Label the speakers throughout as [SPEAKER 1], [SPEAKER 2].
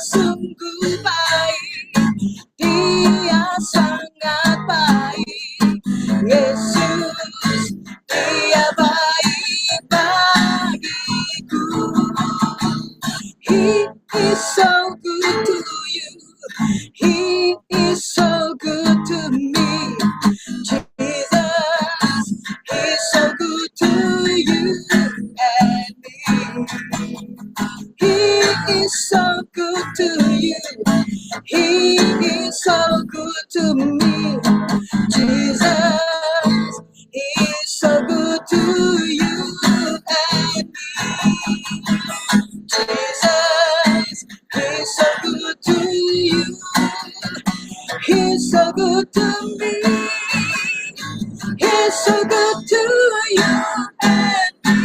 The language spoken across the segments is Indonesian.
[SPEAKER 1] sungguh baik, Dia sangat baik. Yesus, Dia baik bagiku. He is so good to you. He is so good to me. Jesus, He's so good to you and me. He is so good to you. He is so good to me. Jesus, He is so good to you and me. Jesus, He's so good to you. He's so good to me. He's so good to you and me.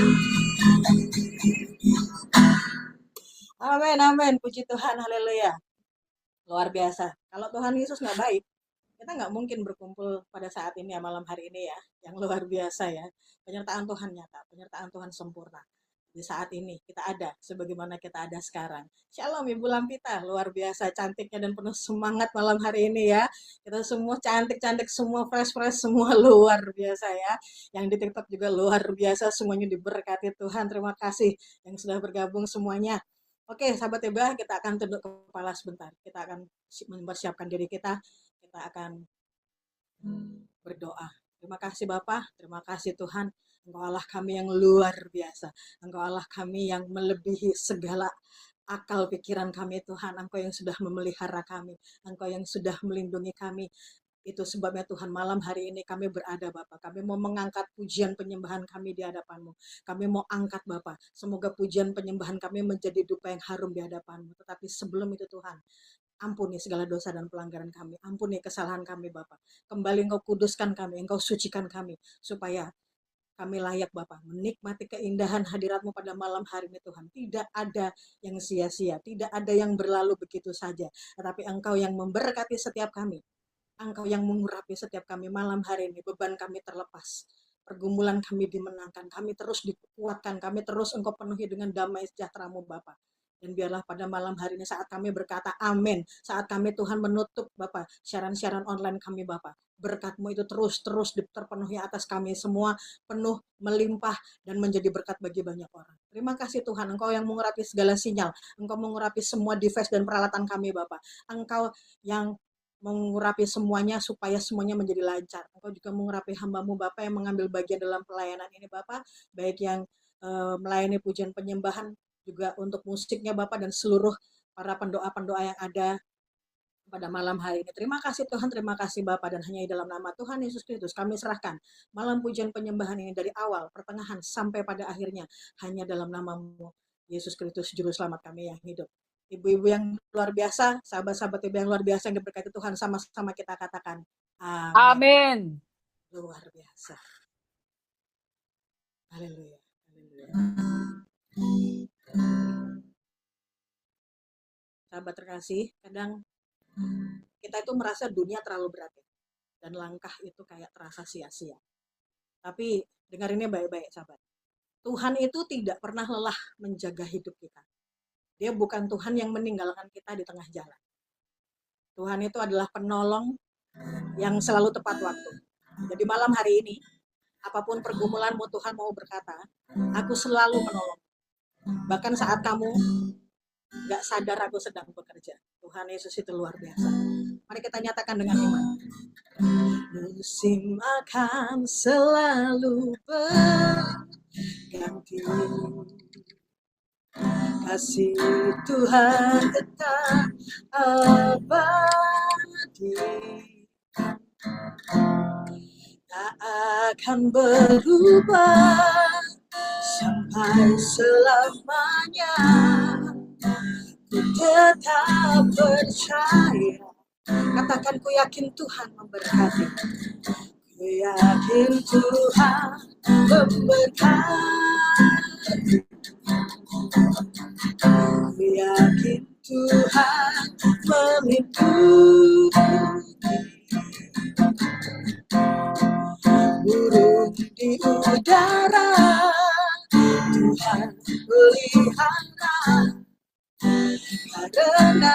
[SPEAKER 1] Amin, amin. Puji Tuhan, haleluya. Luar biasa. Kalau Tuhan Yesus nggak baik, kita nggak mungkin berkumpul pada saat ini ya, malam hari ini ya. Yang luar biasa ya. Penyertaan Tuhan nyata, penyertaan Tuhan sempurna. Di saat ini kita ada sebagaimana kita ada sekarang. Shalom Ibu Lampita, luar biasa cantiknya dan penuh semangat malam hari ini ya. Kita semua cantik-cantik, semua fresh-fresh, semua luar biasa ya. Yang di TikTok juga luar biasa, semuanya diberkati Tuhan. Terima kasih yang sudah bergabung semuanya. Oke, sahabat Eba, kita akan tunduk kepala sebentar. Kita akan mempersiapkan diri kita. Kita akan berdoa. Terima kasih Bapak, terima kasih Tuhan. Engkau Allah kami yang luar biasa. Engkau Allah kami yang melebihi segala akal pikiran kami Tuhan. Engkau yang sudah memelihara kami. Engkau yang sudah melindungi kami. Itu sebabnya Tuhan malam hari ini kami berada Bapak. Kami mau mengangkat pujian penyembahan kami di hadapan-Mu. Kami mau angkat Bapak. Semoga pujian penyembahan kami menjadi dupa yang harum di hadapan-Mu. Tetapi sebelum itu Tuhan, ampuni segala dosa dan pelanggaran kami. Ampuni kesalahan kami Bapak. Kembali Engkau kuduskan kami. Engkau sucikan kami. Supaya kami layak Bapak menikmati keindahan hadirat-Mu pada malam hari ini Tuhan. Tidak ada yang sia-sia. Tidak ada yang berlalu begitu saja. Tetapi Engkau yang memberkati setiap kami. Engkau yang mengurapi setiap kami malam hari ini. Beban kami terlepas. Pergumulan kami dimenangkan. Kami terus dikuatkan. Kami terus Engkau penuhi dengan damai sejahtera-Mu Bapak. Dan biarlah pada malam hari ini saat kami berkata amin. Saat kami Tuhan menutup Bapak siaran-siaran online kami Bapak. Berkat-Mu itu terus terpenuhi atas kami semua. Penuh, melimpah, dan menjadi berkat bagi banyak orang. Terima kasih Tuhan. Engkau yang mengurapi segala sinyal. Engkau mengurapi semua device dan peralatan kami Bapak. Engkau yang mengurapi semuanya supaya semuanya menjadi lancar. Engkau juga mengurapi hamba-Mu Bapak yang mengambil bagian dalam pelayanan ini Bapak. Baik yang melayani pujian penyembahan, juga untuk musiknya Bapak dan seluruh para pendoa-pendoa yang ada pada malam hari ini. Terima kasih Tuhan, terima kasih Bapak, dan hanya di dalam nama Tuhan Yesus Kristus kami serahkan malam pujian penyembahan ini dari awal, pertengahan, sampai pada akhirnya. Hanya dalam nama-Mu Yesus Kristus Juru Selamat kami yang hidup. Ibu-ibu yang luar biasa, sahabat-sahabat ibu yang luar biasa yang diberkati Tuhan, sama-sama kita katakan amin.
[SPEAKER 2] Amin.
[SPEAKER 1] Luar biasa. Haleluya. Sahabat terkasih, kadang kita itu merasa dunia terlalu berat dan langkah itu kayak terasa sia-sia. Tapi dengar ini baik-baik sahabat. Tuhan itu tidak pernah lelah menjaga hidup kita. Dia bukan Tuhan yang meninggalkan kita di tengah jalan. Tuhan itu adalah penolong yang selalu tepat waktu. Jadi malam hari ini, apapun pergumulanmu Tuhan mau berkata, aku selalu menolong. Bahkan saat kamu gak sadar aku sedang bekerja. Tuhan Yesus itu luar biasa. Mari kita nyatakan dengan iman. Musim akan selalu berganti. Kasih Tuhan tetap abadi. Tak akan berubah sampai selamanya. Ku tetap percaya. Katakan ku yakin Tuhan memberkati. Ku yakin Tuhan memberkati. Ku yakin Tuhan melindungi. Burung di udara Tuhan pelihara. karena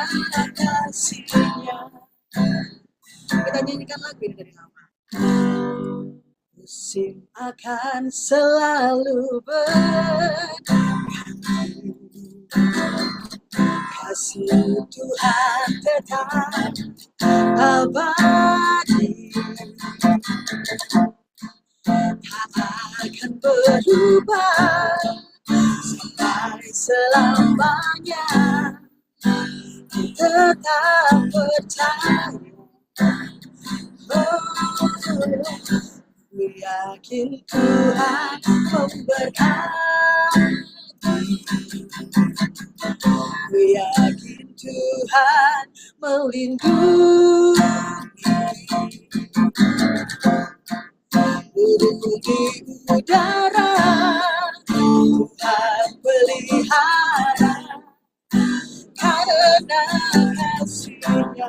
[SPEAKER 1] kasih-Nya. Kita nyanyikan lagu ini dari lama. Musim akan selalu berganti, kasih Tuhan tetap abadi, tak akan berubah sampai selamanya. Tetap percaya, ku yakin Tuhan memberkati, ku yakin Tuhan melindungi, burung di udara Tuhan pelihara karena kasih-Nya.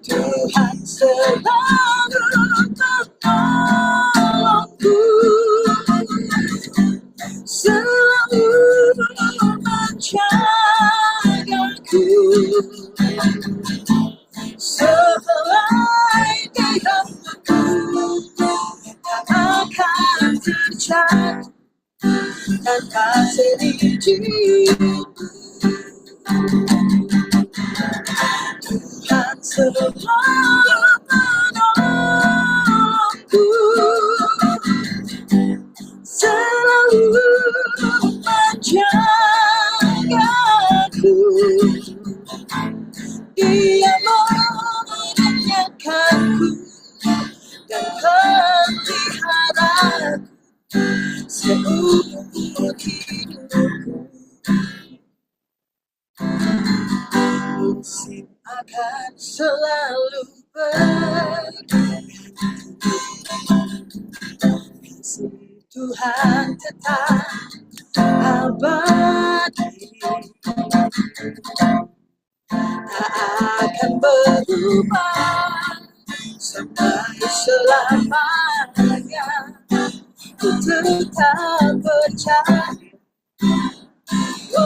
[SPEAKER 1] Tuhan selalu menolongku, selalu menjagaku, selai di rambutku tak akan terjatuh tanpa seizin. Tuhan selalu menolongku, selalu menjagaku, Dia menyertakanku dan peliharaku seumur hidupku. Musim akan selalu berganti, kasih Tuhan tetap abadi, tak akan berubah sampai selamanya. Ku tetap percaya, ku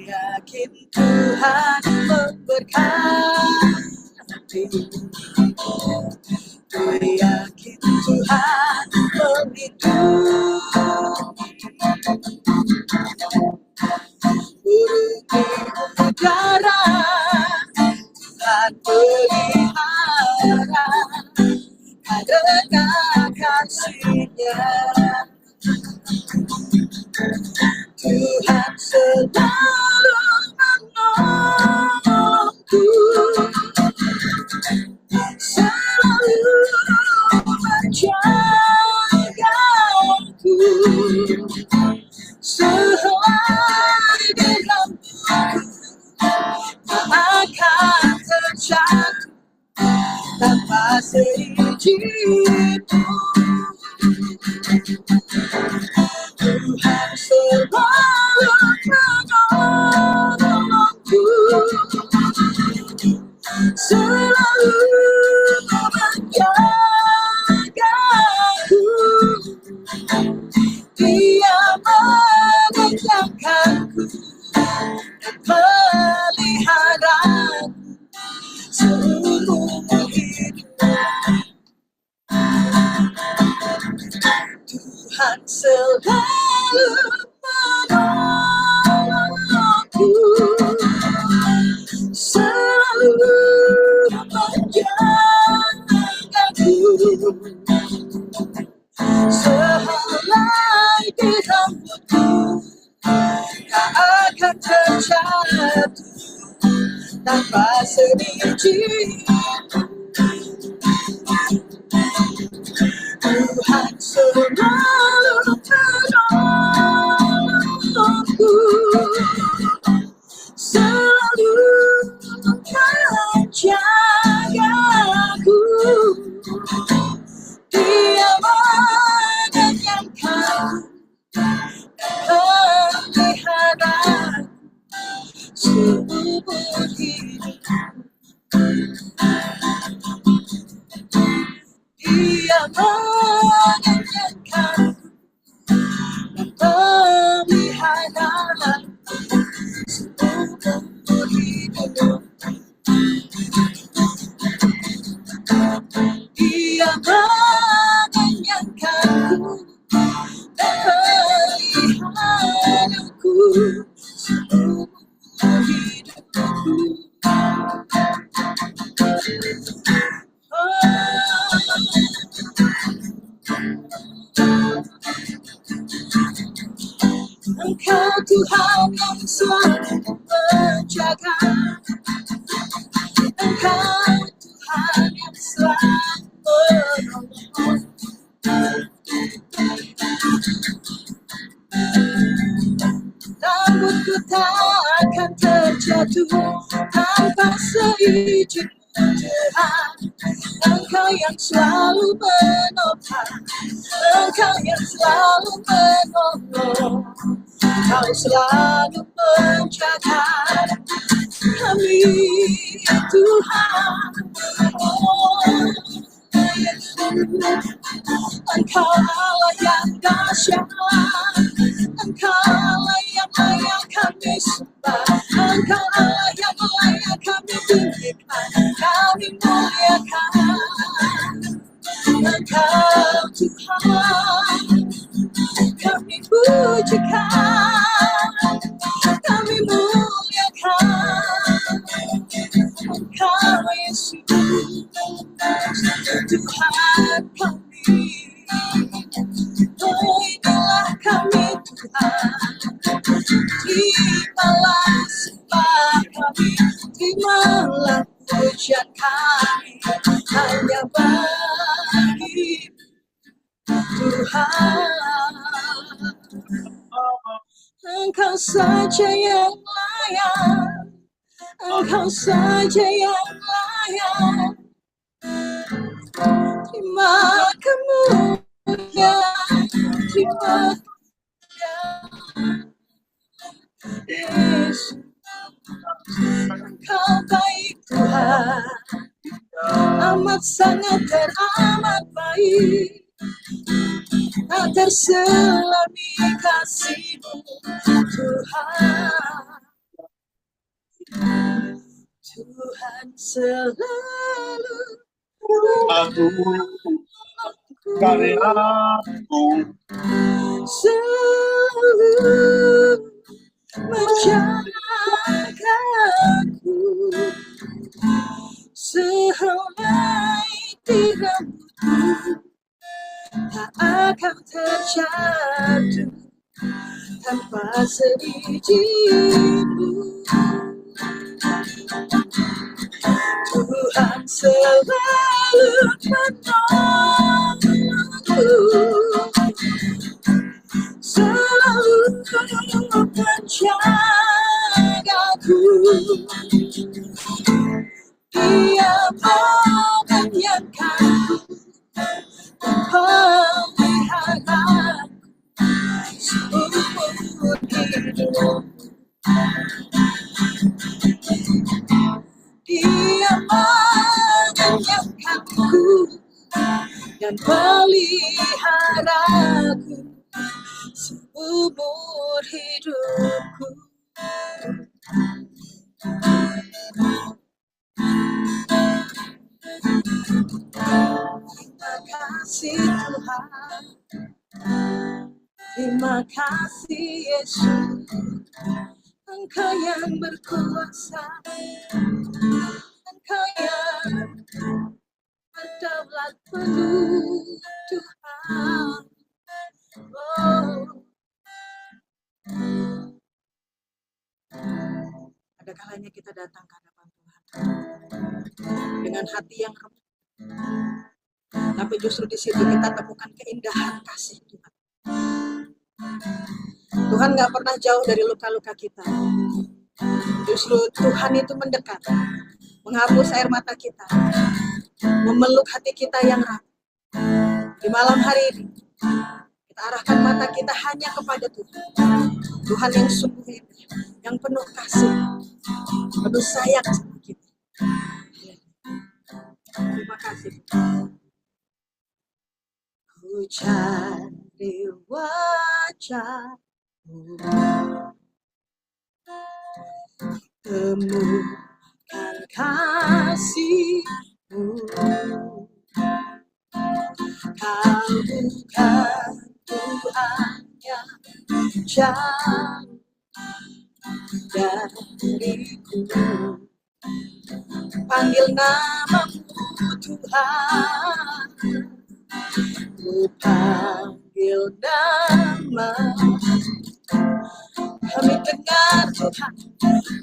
[SPEAKER 1] yakin Tuhan memberkati, ku yakin Tuhan melindungi, burung di udara Tuhan pelihara karena kasih-Nya. Tuhan selalu menolongku, selalu menjagaku, selai di rambutku tak akan terjatuh tanpa seizin-Mu. Tuhan selalu menolongku, selalu menjagaku, Dia mengenyangkanku dan peliharaku seumur hidup. Tuhan selalu menolongku, selalu menjagaku, selai di rambutku tak akan terjatuh tanpa seizin. Tuhan selalu menolongku, selalu menjagaku, Dia mengenyangkanku dan peliharaku seumur hidup. Dia mengenyangkanku seumur hidupku. Engkau Tuhan yang selalu menjaga, Engkau Tuhan yang selalu menolong. Rambutku tak akan terjatuh tanpa seizin Tuhan. Engkau yang selalu menopang, Engkau yang selalu menolong. Kau selalu menjaga kami, Tuhan. Oh, Yesus, Engkau Allah yang dahsyat, Engkau Allah yang layak kami sembah, Engkau Allah yang layak kami tinggikan, kami muliakan. Engkau Tuhan, kami pujikan, kami muliakan. Engkau Yesus, Tuhan kami. Oh, inilah kami Tuhan, terimalah sembah kami, terimalah pujian kami, hanya bagi Tuhan. Engkau saja yang layak, Engkau saja yang layak. Terima kemuliaan, terima Yesus. Engkau baik Tuhan, amat sangat teramat baik. Tak terselami kasih-Mu Tuhan. Tuhan selalu
[SPEAKER 2] Aku karyaku
[SPEAKER 1] selalu menjagaku, sehelai rambutku tak akan terjatuh tanpa seizin-Mu. Tuhan selalu menolongku, selalu menjagaku. Dia mengenyangkanku, memelihara seumur hidup. Dia mengenyangkanku dan peliharaku seumur hidupku. Terima kasih Tuhan, terima kasih Yesus. Engkau yang berkuasa, Engkau yang berdaulat penuh Tuhan. Oh. Ada kalanya kita datang ke hadapan Tuhan dengan hati yang remuk, tapi justru di situ kita temukan keindahan kasih Tuhan. Tuhan gak pernah jauh dari luka-luka kita. Justru Tuhan itu mendekat, menghapus air mata kita, memeluk hati kita yang rapuh. Di malam hari ini, kita arahkan mata kita hanya kepada Tuhan. Tuhan yang sungguh indah, yang penuh kasih, penuh sayang sama kita. Terima kasih. Ku cari wajah-Mu, temukan kasih-Mu. Kau bukan Tuhan yang jauh, dariku. Panggil namamu Tuhan, ku panggil nama. Kami dengar Tuhan,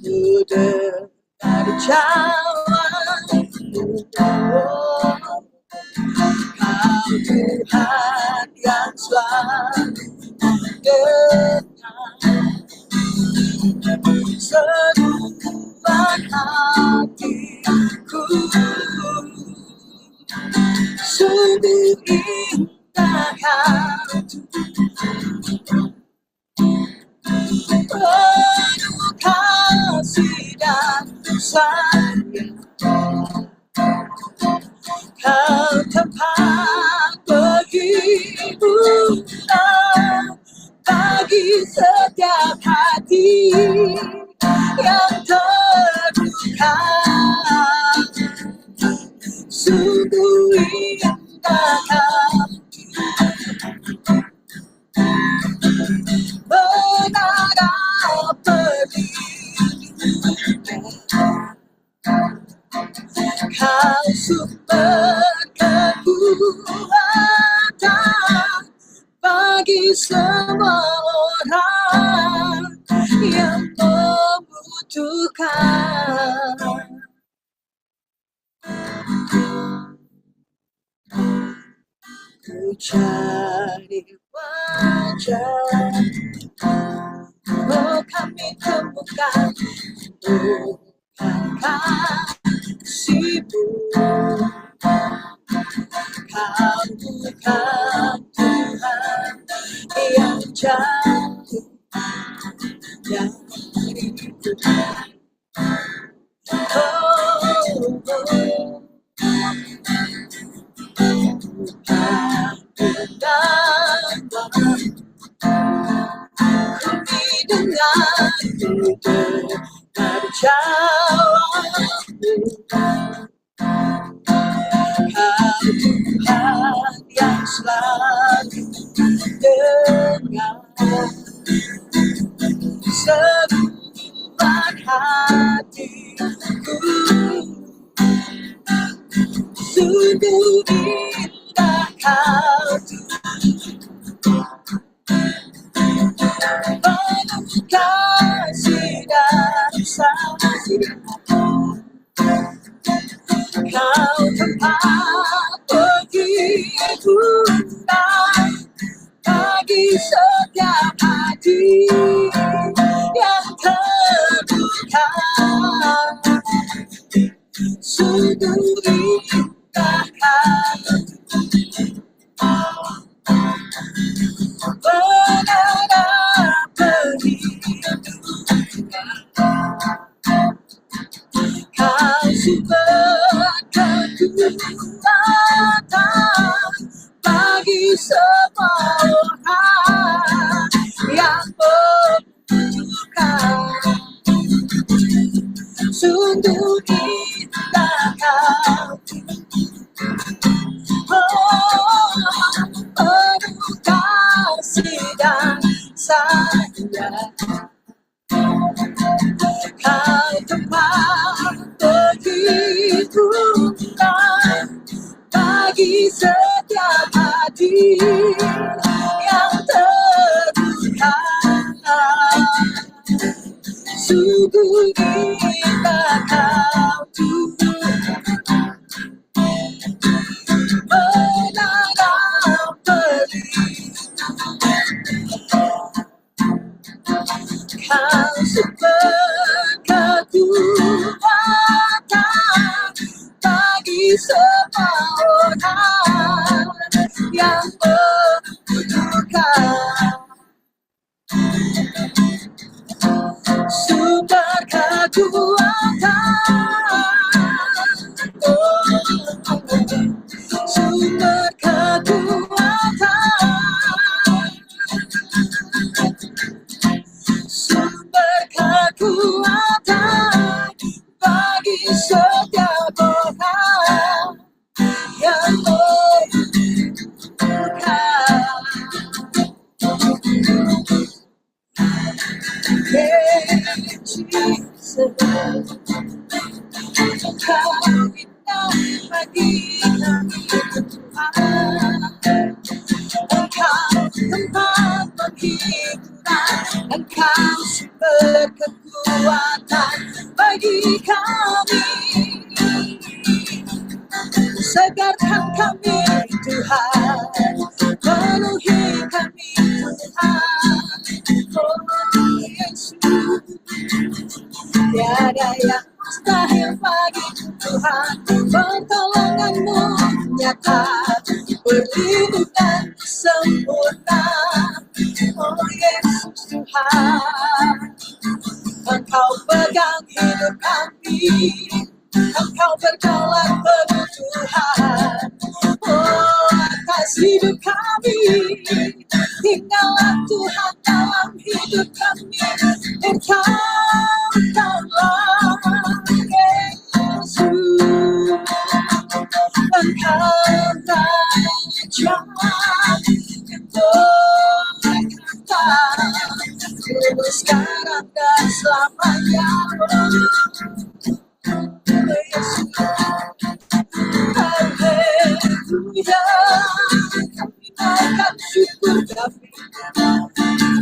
[SPEAKER 1] ku dengar jawabanmu. Kau Tuhan yang selalu dengar seruan hatiku. Sungguh indah Kau penuh kasih dan sayang. Kau tempat penghiburan bagi setiap hati yang terluka. Sungguh indah Kau, menara perlindungan. Kau sumber kekuatan bagi semua orang yang membutuhkan. Ku cari wajah, oh kami temukan bukan kasih-Mu. Kau bukan Tuhan yang jauh dariku. Tuhan yang selalu dengar seruan hatiku. Sungguh indah Kau penuh kasih dan sayang. Kau tempat penghiburan bagi setiap hati yang terluka. Sungguh indah Kau, menara perlindungan. Kau sumber kekuatan bagi semua orang yang membutuhkan. Sungguh indah Kau, penuh kasih dan sayang. Kau tempat penghiburan bagi setiap hati yang terluka. Sungguh indah Kau Tuhan, menara perlindungan. Kau sumber kekuatan bagi semua orang yang membutuhkan. Sumber kekuatan, sumber kekuatan, sumber kekuatan bagi setiap orang yang membutuhkan. Engkau indah bagi kami Tuhan. Engkau tempat penghiburan, Engkau sumber kekuatan bagi kami. Segarkan kami Tuhan, penuhi kami Tuhan. Oh Yesus, tiada yang mustahil bagi Tuhan. Pertolongan-Mu nyata, perlindungan sempurna. Oh Yesus Tuhan, Engkau pegang hidup kami, Engkau berkaulat penuh Tuhan. Oh atas hidup kami, tinggallah Tuhan dalam hidup kami. Engkau Yesus, Engkau Raja yang berkata sekarang dan selamanya. Yesus, haleluya, kami naikkan syukur kami,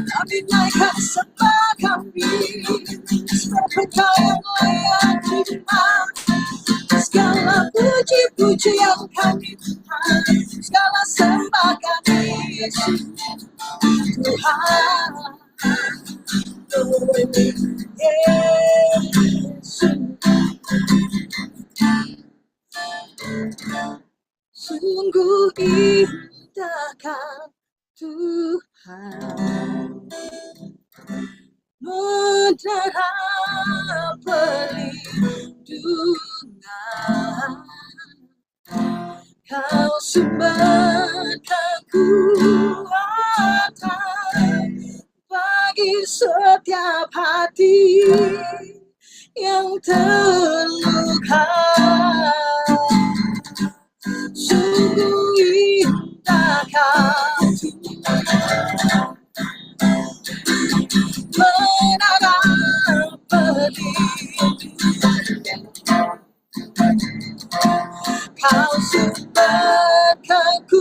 [SPEAKER 1] kami naikkan sembah kami, sebab Engkau yang layak terima segala puji-pujian kami Tuhan, segala sembah kami Yesus Tuhan. Oh Yesus, sungguh indahkan Tuhan, menderha perlindungan. Kau sumber kekuatan bagi setiap hati yang terluka. Sungguh indah Kau menara perlindungan. Kau sumber kekuatan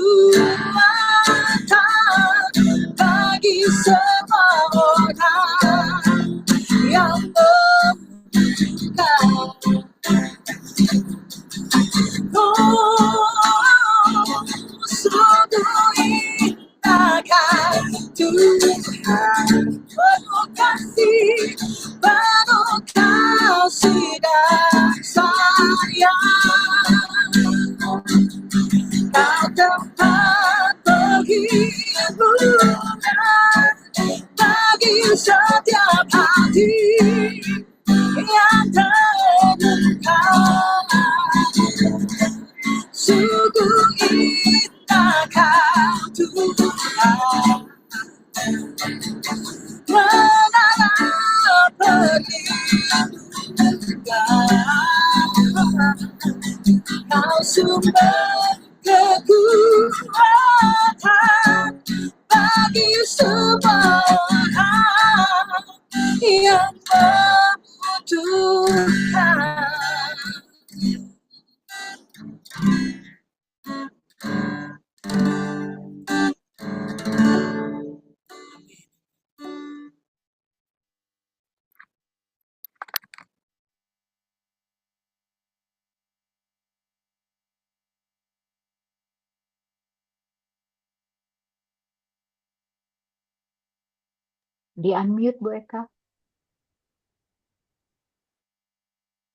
[SPEAKER 1] bagi semua orang yang membutuhkan. Oh, sungguh indah Tuhan, penuh kasih dan sayang. Kau tempat penghiburan bagi setiap hati yang terluka. Sungguh indah Kau Tuhan, menara perlindungan. Kau sumber kekuatan bagi semua orang yang membutuhkan.
[SPEAKER 3] Di-unmute Bu Eka.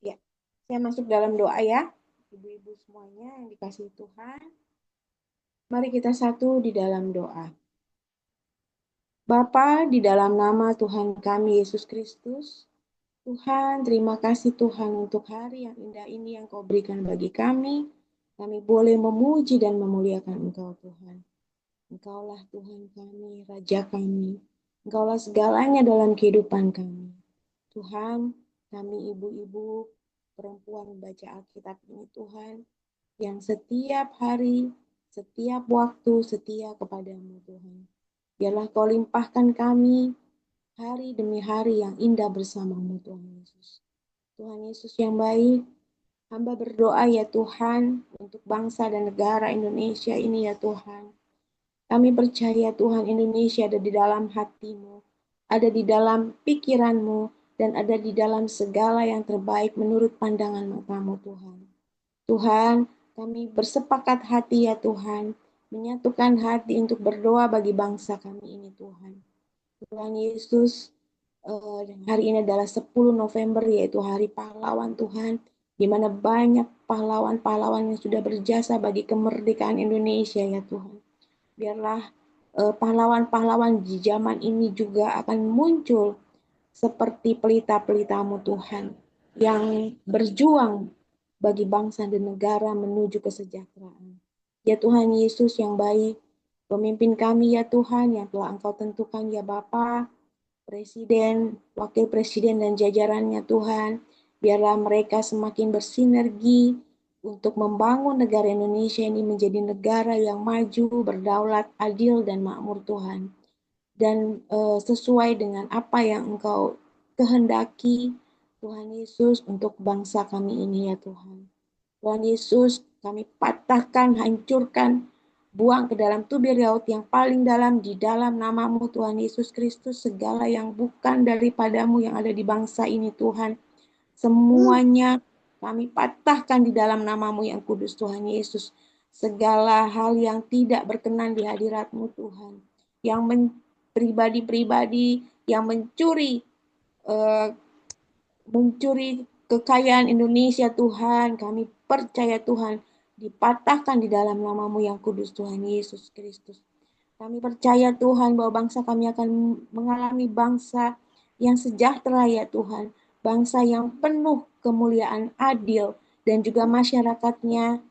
[SPEAKER 4] Ya, saya masuk dalam doa ya. Ibu-ibu semuanya yang dikasihi Tuhan. Mari kita satu di dalam doa. Bapa, di dalam nama Tuhan kami Yesus Kristus, Tuhan, terima kasih Tuhan untuk hari yang indah ini yang Kau berikan bagi kami. Kami boleh memuji dan memuliakan Engkau Tuhan. Engkaulah Tuhan kami, Raja kami. Engkaulah segalanya dalam kehidupan kami. Tuhan, kami ibu-ibu perempuan baca Alkitab ini Tuhan, yang setiap hari, setiap waktu setia kepadamu Tuhan. Biarlah Kau limpahkan kami hari demi hari yang indah bersamamu Tuhan Yesus. Tuhan Yesus yang baik, hamba berdoa ya Tuhan untuk bangsa dan negara Indonesia ini ya Tuhan. Kami percaya Tuhan Indonesia ada di dalam hatimu, ada di dalam pikiranmu, dan ada di dalam segala yang terbaik menurut pandangan matamu Tuhan. Tuhan, kami bersepakat hati ya Tuhan, menyatukan hati untuk berdoa bagi bangsa kami ini Tuhan. Tuhan Yesus, hari ini adalah 10 November yaitu Hari Pahlawan Tuhan, di mana banyak pahlawan-pahlawan yang sudah berjasa bagi kemerdekaan Indonesia ya Tuhan. Biarlah pahlawan-pahlawan di zaman ini juga akan muncul seperti pelita-pelitamu Tuhan yang berjuang bagi bangsa dan negara menuju kesejahteraan. Ya Tuhan Yesus yang baik, pemimpin kami ya Tuhan yang telah Engkau tentukan ya Bapa, Presiden, Wakil Presiden dan jajarannya Tuhan, biarlah mereka semakin bersinergi untuk membangun negara Indonesia ini menjadi negara yang maju, berdaulat, adil dan makmur Tuhan. Dan sesuai dengan apa yang Engkau kehendaki Tuhan Yesus untuk bangsa kami ini ya Tuhan. Tuhan Yesus, kami patahkan, hancurkan, buang ke dalam tubir laut yang paling dalam di dalam namamu Tuhan Yesus Kristus, segala yang bukan daripadamu yang ada di bangsa ini Tuhan. Semuanya kami patahkan di dalam namamu yang kudus Tuhan Yesus. Segala hal yang tidak berkenan di hadiratmu Tuhan. Yang pribadi-pribadi yang mencuri kekayaan Indonesia Tuhan, kami percaya Tuhan dipatahkan di dalam namamu yang kudus Tuhan Yesus Kristus. Kami percaya Tuhan bahwa bangsa kami akan mengalami bangsa yang sejahtera ya Tuhan. Bangsa yang penuh kemuliaan adil dan juga masyarakatnya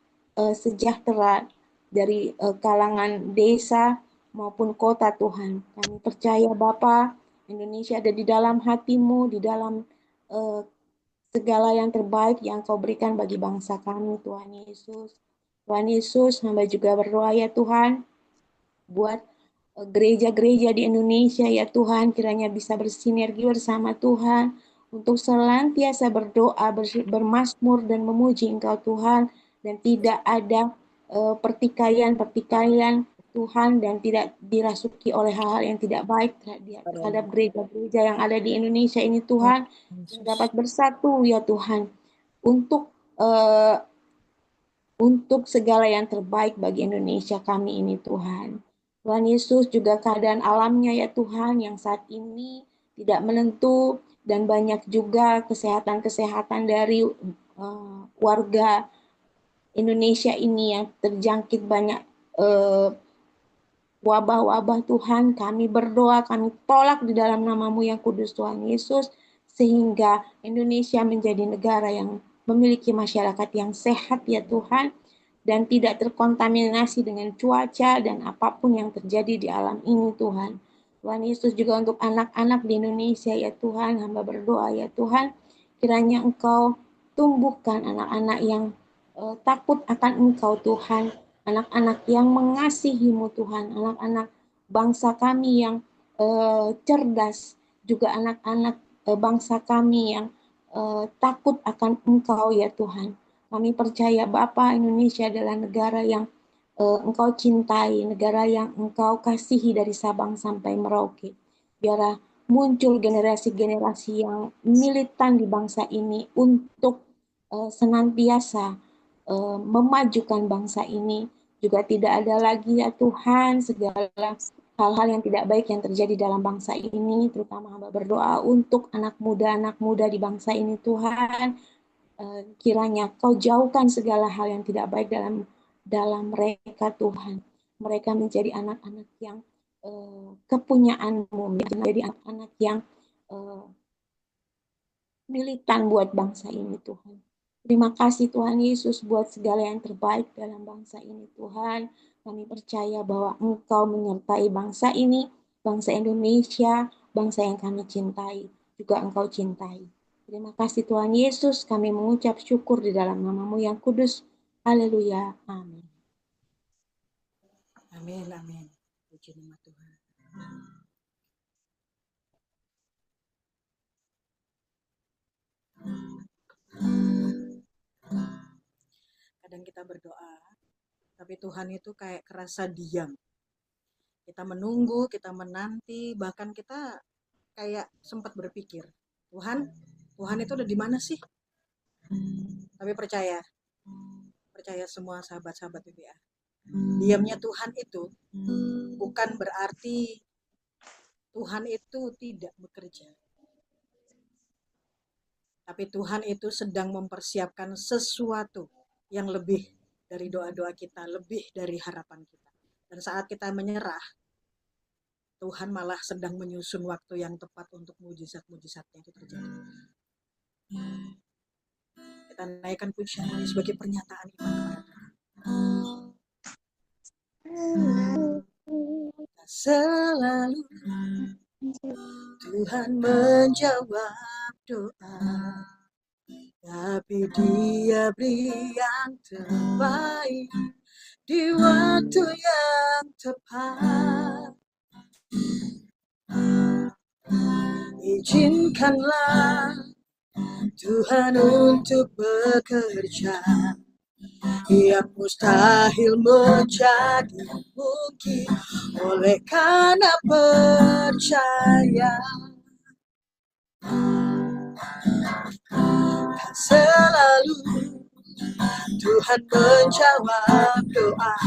[SPEAKER 4] sejahtera dari kalangan desa maupun kota Tuhan. Kami percaya Bapa, Indonesia ada di dalam hatimu, di dalam segala yang terbaik yang Kau berikan bagi bangsa kami, Tuhan Yesus. Tuhan Yesus, hamba juga berdoa ya Tuhan, buat gereja-gereja di Indonesia ya Tuhan, kiranya bisa bersinergi bersama Tuhan untuk senantiasa berdoa, bermasmur dan memuji Engkau Tuhan, dan tidak ada pertikaian Tuhan dan tidak dirasuki oleh hal-hal yang tidak baik terhadap gereja-gereja yang ada di Indonesia ini Tuhan, yang dapat bersatu ya Tuhan untuk segala yang terbaik bagi Indonesia kami ini Tuhan. Tuhan Yesus, juga keadaan alamnya ya Tuhan yang saat ini tidak menentu dan banyak juga kesehatan-kesehatan dari warga Indonesia ini yang terjangkit banyak wabah-wabah Tuhan. Kami berdoa, kami tolak di dalam namamu yang kudus Tuhan Yesus, sehingga Indonesia menjadi negara yang memiliki masyarakat yang sehat ya Tuhan, dan tidak terkontaminasi dengan cuaca dan apapun yang terjadi di alam ini Tuhan. Tuhan Yesus, juga untuk anak-anak di Indonesia ya Tuhan, hamba berdoa ya Tuhan, kiranya Engkau tumbuhkan anak-anak yang takut akan Engkau Tuhan, anak-anak yang mengasihi-Mu Tuhan, anak-anak bangsa kami yang cerdas, juga anak-anak bangsa kami yang takut akan Engkau ya Tuhan. Kami percaya Bapa, Indonesia adalah negara yang Engkau cintai, negara yang Engkau kasihi dari Sabang sampai Merauke. Biarlah muncul generasi-generasi yang militan di bangsa ini untuk senantiasa memajukan bangsa ini. Juga tidak ada lagi ya Tuhan segala hal-hal yang tidak baik yang terjadi dalam bangsa ini, terutama hamba berdoa untuk anak muda di bangsa ini Tuhan. Kiranya Kau jauhkan segala hal yang tidak baik dalam mereka Tuhan. Mereka menjadi anak-anak yang kepunyaan-Mu, menjadi anak-anak yang militan buat bangsa ini Tuhan. Terima kasih Tuhan Yesus buat segala yang terbaik dalam bangsa ini Tuhan. Kami percaya bahwa Engkau menyertai bangsa ini, bangsa Indonesia, bangsa yang kami cintai, juga Engkau cintai. Terima kasih Tuhan Yesus, kami mengucap syukur di dalam namamu yang kudus. Haleluya. Amin.
[SPEAKER 1] Amin, amin. Puji nama Tuhan. Kadang kita berdoa, tapi Tuhan itu kayak kerasa diam. Kita menunggu, kita menanti, bahkan kita kayak sempat berpikir, Tuhan itu udah di mana sih? Tapi percaya semua sahabat-sahabat BBA. Diamnya Tuhan itu bukan berarti Tuhan itu tidak bekerja. Tapi Tuhan itu sedang mempersiapkan sesuatu yang lebih dari doa-doa kita, lebih dari harapan kita. Dan saat kita menyerah, Tuhan malah sedang menyusun waktu yang tepat untuk mujizat-mujizatnya itu terjadi. Kita naikkan pujian ini sebagai pernyataan iman kepada selalu Tuhan menjawab doa, tapi Dia beri yang terbaik di waktu yang tepat. Izinkanlah Tuhan untuk bekerja yang mustahil menjadi mungkin oleh karena percaya. Dan selalu Tuhan menjawab doa,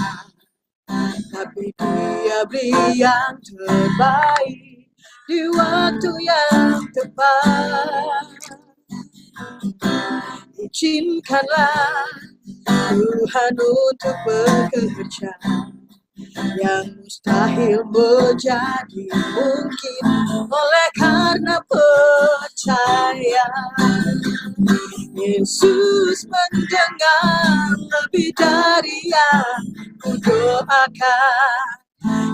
[SPEAKER 1] tapi Dia beri yang terbaik di waktu yang tepat. Izinkanlah Tuhan untuk bekerja yang mustahil menjadi mungkin oleh karena percaya. Yesus mendengar lebih dari yang kudoakan.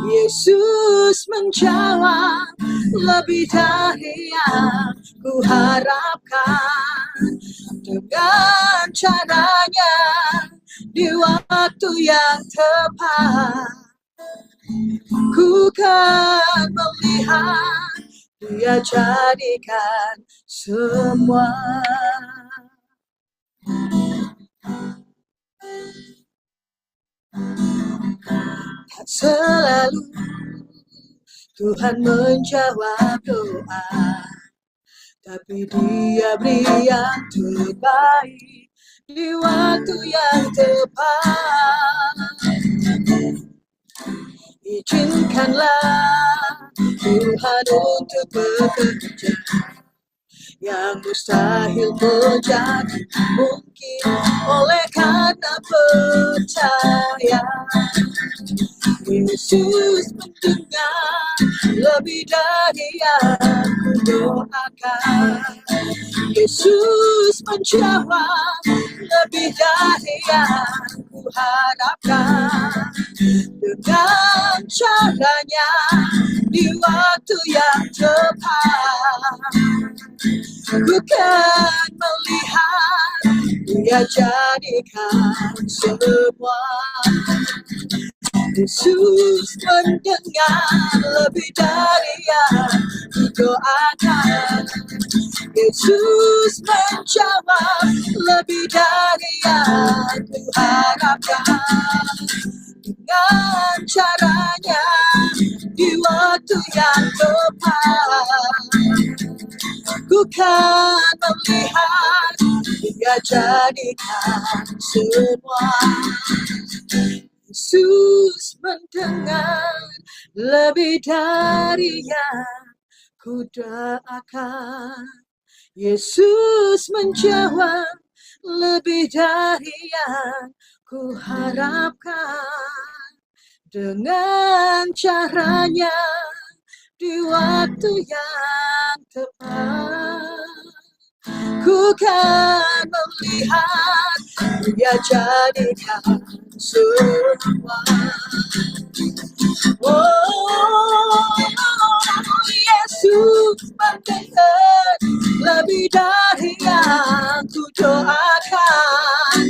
[SPEAKER 1] Yesus menjawab lebih dari yang kuharapkan. Dengan caranya di waktu yang tepat, ku kan melihat Dia jadikan semua. Dan selalu Tuhan menjawab doa, tapi Dia beri yang terbaik di waktu yang tepat. Izinkanlah Tuhan untuk bekerja yang mustahil menjadi mungkin oleh karena percaya. Yesus mendengar lebih dari yang kudoakan. Yesus menjawab lebih dari yang kuharapkan. Dengan caranya di waktu yang tepat, ku kan melihat Dia jadikan semua. Yesus mendengar lebih dari yang kudoakan. Yesus menjawab lebih dari yang kuharapkan. Dengan caranya di waktu yang tepat, ku kan melihat Dia jadikan semua. Yesus mendengar lebih dari yang kudoakan. Yesus menjawab lebih dari yang kuharapkan. Dengan caranya di waktu yang tepat, ku kan melihat Dia jadikan semua. Oh, Yesus mendengar lebih dari yang kudoakan.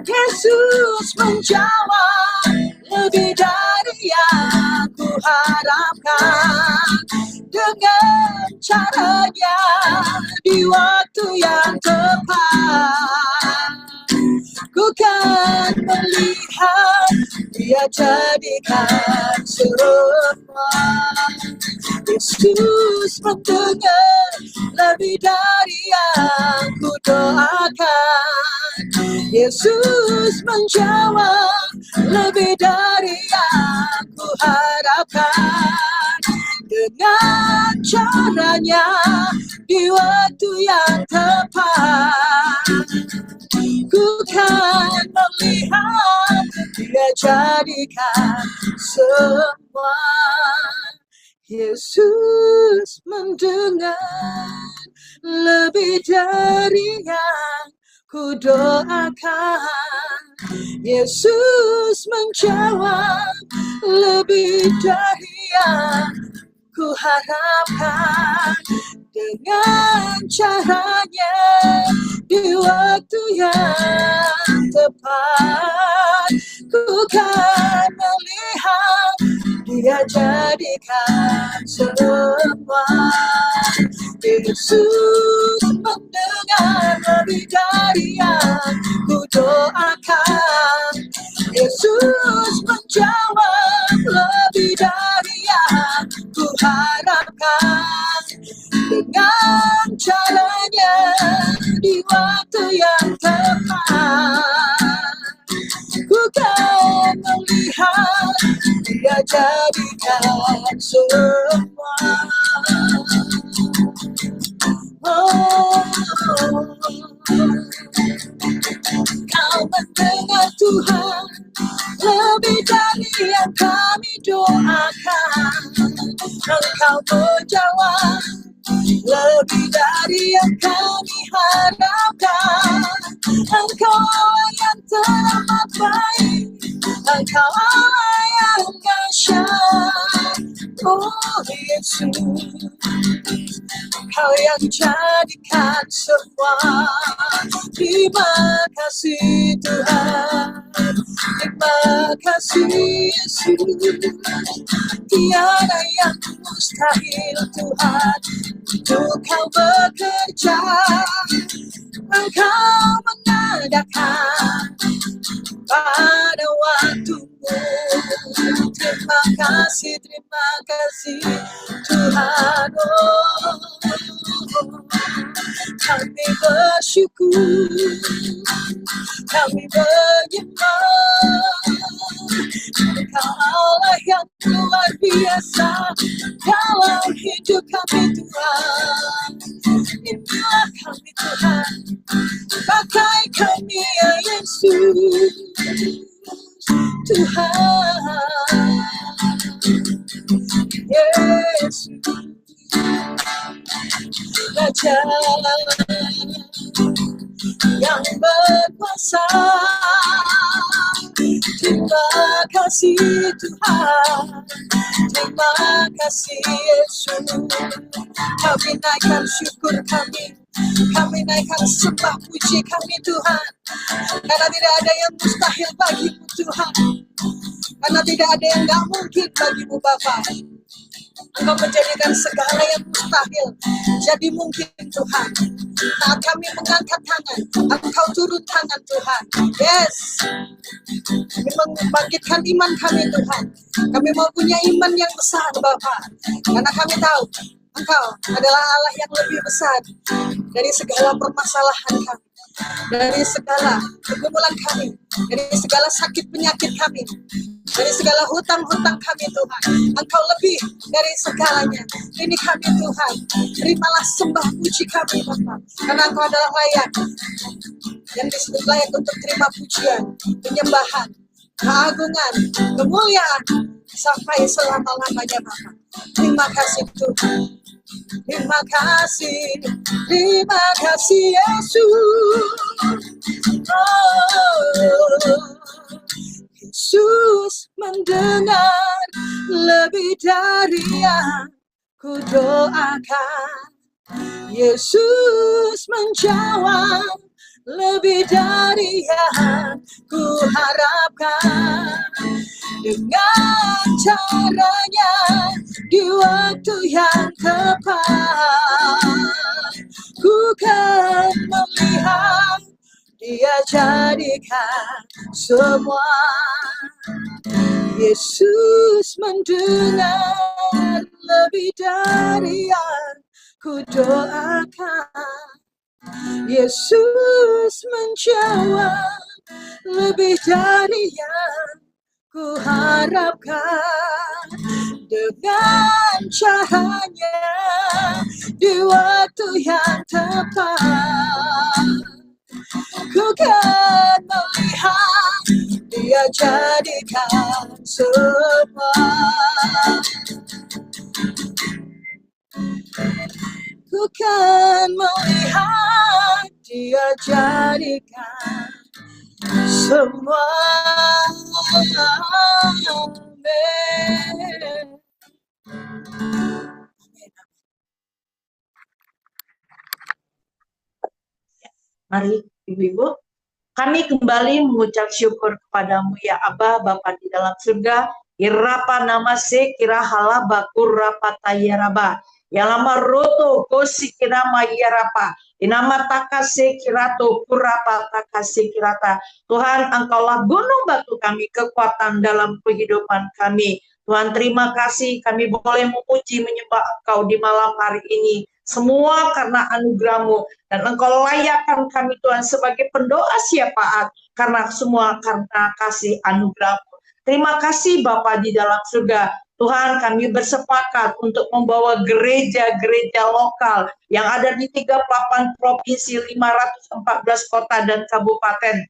[SPEAKER 1] Yesus menjawab lebih dari yang kuharapkan. Dengan caranya di waktu yang tepat, ku kan melihat Dia jadikan semua. Yesus mendengar lebih dari yang ku doakan. Yesus menjawab lebih dari yang ku harapkan. Dengan caranya di waktu yang tepat, ku kan melihat Dia jadikan semua. Yesus mendengar lebih dari yang ku doakan. Yesus menjawab lebih dari yang ku harapkan. Dengan caranya di waktu yang tepat, ku kan melihat Dia jadikan semua. Yesus mendengar lebih dari yang ku doakan. Yesus menjawab lebih dari yang ku harapkan. Dengan caranya di waktu yang tepat, ku kan melihat Dia jadikan semua. Kau mendengar Tuhan lebih dari yang kami doakan. Engkau menjawab lebih dari yang kami harapkan. Engkau Allah yang teramat baik, Engkau Allah yang dahsyat. Oh Yesus, Kau yang jadikan semua. Terima kasih Tuhan, terima kasih Yesus. Tiada yang mustahil Tuhan untuk Kau bekerja. Engkau mengadakan pada waktumu. Terima kasih Tuhan. Oh, kami bersyukur, kami menyembah. Engkau Allah yang luar biasa dalam hidup kami Tuhan. Inilah kami Tuhan, pakai kami ya Yesus. Tuhan Yesus, Raja yang berkuasa. Terima kasih Tuhan, terima kasih Yesus. Kami naikkan syukur kami naikkan sembah puji kami Tuhan. Karena tidak ada yang mustahil bagimu Tuhan, karena tidak ada yang gak mungkin bagimu Bapa. Engkau menjadikan segala yang mustahil jadi mungkin Tuhan. Saat kami mengangkat tangan, Engkau turun tangan Tuhan. Yes, kami membangkitkan iman kami Tuhan. Kami mau punya iman yang besar Bapa, karena kami tahu Engkau adalah Allah yang lebih besar dari segala permasalahan kami, dari segala pergumulan kami, dari segala sakit penyakit kami, dari segala hutang-hutang kami Tuhan. Engkau lebih dari segalanya. Ini kami Tuhan, terimalah sembah puji kami Bapa, karena Engkau adalah layak, yang disebut layak untuk terima pujian, penyembahan, keagungan, kemuliaan sampai selama-lamanya Bapa. Terima kasih Tuhan, terima kasih Yesus. Oh, Yesus mendengar lebih dari yang ku doakan. Yesus menjawab lebih dari yang ku harapkan. Dengan caranya di waktu yang tepat, ku kan melihat Dia jadikan semua. Yesus mendengar lebih dari yang ku doakan. Yesus menjawab lebih dari yang ku harapkan. Dengan caranya di waktu yang tepat, ku kan melihat Dia jadikan semua. Ku kan melihat Dia jadikan semua. Amin.
[SPEAKER 5] Mari Ibu-Ibu, kami kembali mengucap syukur kepadamu ya Aba, Bapa di dalam surga. Irapa namase kira hala bakur rapa tayaraba. Yalama roto kosi kira mayarapa. Inama takase kirato kurapa takase kirata. Tuhan, Engkaulah gunung batu kami, kekuatan dalam kehidupan kami. Tuhan, terima kasih kami boleh memuji menyembah Engkau di malam hari ini. Semua karena anugerah-Mu, dan Engkau layakkan kami Tuhan sebagai pendoa syafaat, karena semua karena kasih anugerah-Mu. Terima kasih Bapa di dalam surga. Tuhan, kami bersepakat untuk membawa gereja-gereja lokal yang ada di 38 provinsi, 514 kota dan kabupaten.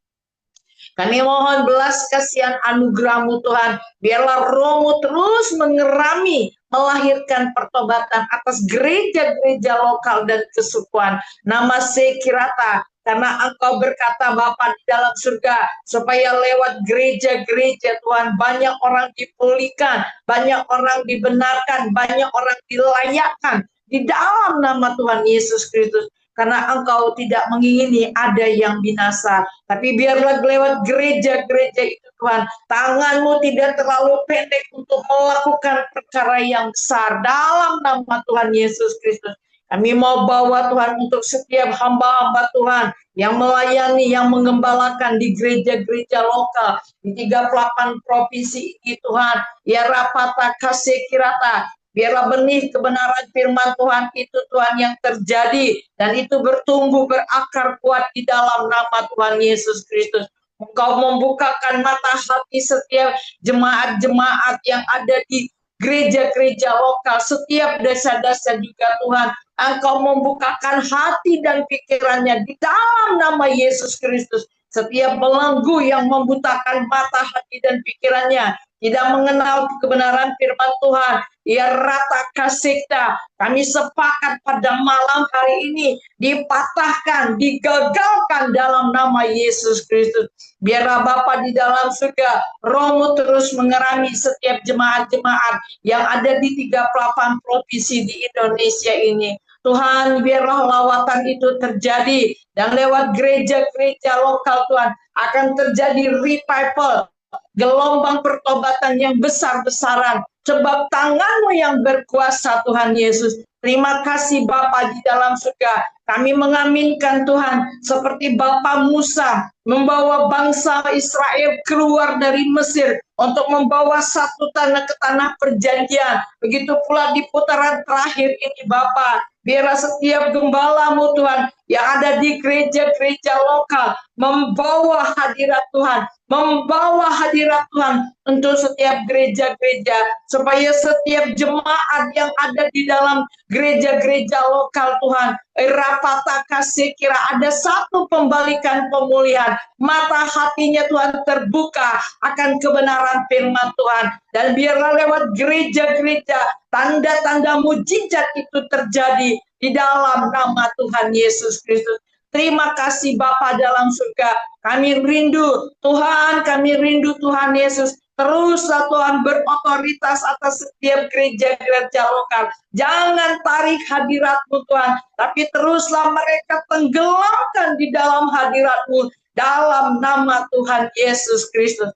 [SPEAKER 5] Kami mohon belas kasihan anugerah-Mu Tuhan, biarlah Roh-Mu terus mengerami, melahirkan pertobatan atas gereja-gereja lokal dan kesukuan. Nama Sekirata, karena Engkau berkata Bapa di dalam surga, supaya lewat gereja-gereja Tuhan, banyak orang dipulihkan, banyak orang dibenarkan, banyak orang dilayakkan di dalam nama Tuhan Yesus Kristus. Karena Engkau tidak mengingini ada yang binasa, tapi biarlah lewat gereja-gereja itu Tuhan, tangan-Mu tidak terlalu pendek untuk melakukan perkara yang besar dalam nama Tuhan Yesus Kristus. Kami mau bawa Tuhan untuk setiap hamba-hamba Tuhan yang melayani, yang mengembalakan di gereja-gereja lokal di 38 provinsi ini Tuhan. Ya rapata kasih kirata. Biarlah benih kebenaran firman Tuhan itu Tuhan yang terjadi, dan itu bertumbuh berakar kuat di dalam nama Tuhan Yesus Kristus. Engkau membukakan mata hati setiap jemaat-jemaat yang ada di gereja-gereja lokal, setiap desa-desa juga Tuhan. Engkau membukakan hati dan pikirannya di dalam nama Yesus Kristus. Setiap belenggu yang membutakan mata hati dan pikirannya, tidak mengenal kebenaran firman Tuhan, ya rata kasikta, kami sepakat pada malam hari ini dipatahkan, digagalkan dalam nama Yesus Kristus. Biarlah Bapa di dalam surga, Roh-Mu terus mengerami setiap jemaat-jemaat yang ada di 38 provinsi di Indonesia ini. Tuhan, biarlah lawatan itu terjadi, dan lewat gereja-gereja lokal Tuhan akan terjadi revival, gelombang pertobatan yang besar-besaran, sebab tangan-Mu yang berkuasa Tuhan Yesus. Terima kasih Bapa di dalam surga. Kami mengaminkan Tuhan, seperti Bapa Musa membawa bangsa Israel keluar dari Mesir untuk membawa satu tanah ke tanah perjanjian. Begitu pula di putaran terakhir ini Bapa, biarlah setiap gembala-Mu Tuhan yang ada di gereja-gereja lokal membawa hadirat Tuhan, membawa hadirat Tuhan untuk setiap gereja-gereja, supaya setiap jemaat yang ada di dalam gereja-gereja lokal Tuhan, rapata kasih kira ada satu pembalikan pemulihan, mata hatinya Tuhan terbuka akan kebenaran firman Tuhan, dan biarlah lewat gereja-gereja tanda-tanda mujizat itu terjadi di dalam nama Tuhan Yesus Kristus. Terima kasih Bapa dalam surga. Kami rindu Tuhan, kami rindu Tuhan Yesus. Teruslah Tuhan berotoritas atas setiap gereja-gereja lokal. Jangan tarik hadirat-Mu Tuhan, tapi teruslah mereka tenggelamkan di dalam hadirat-Mu dalam nama Tuhan Yesus Kristus.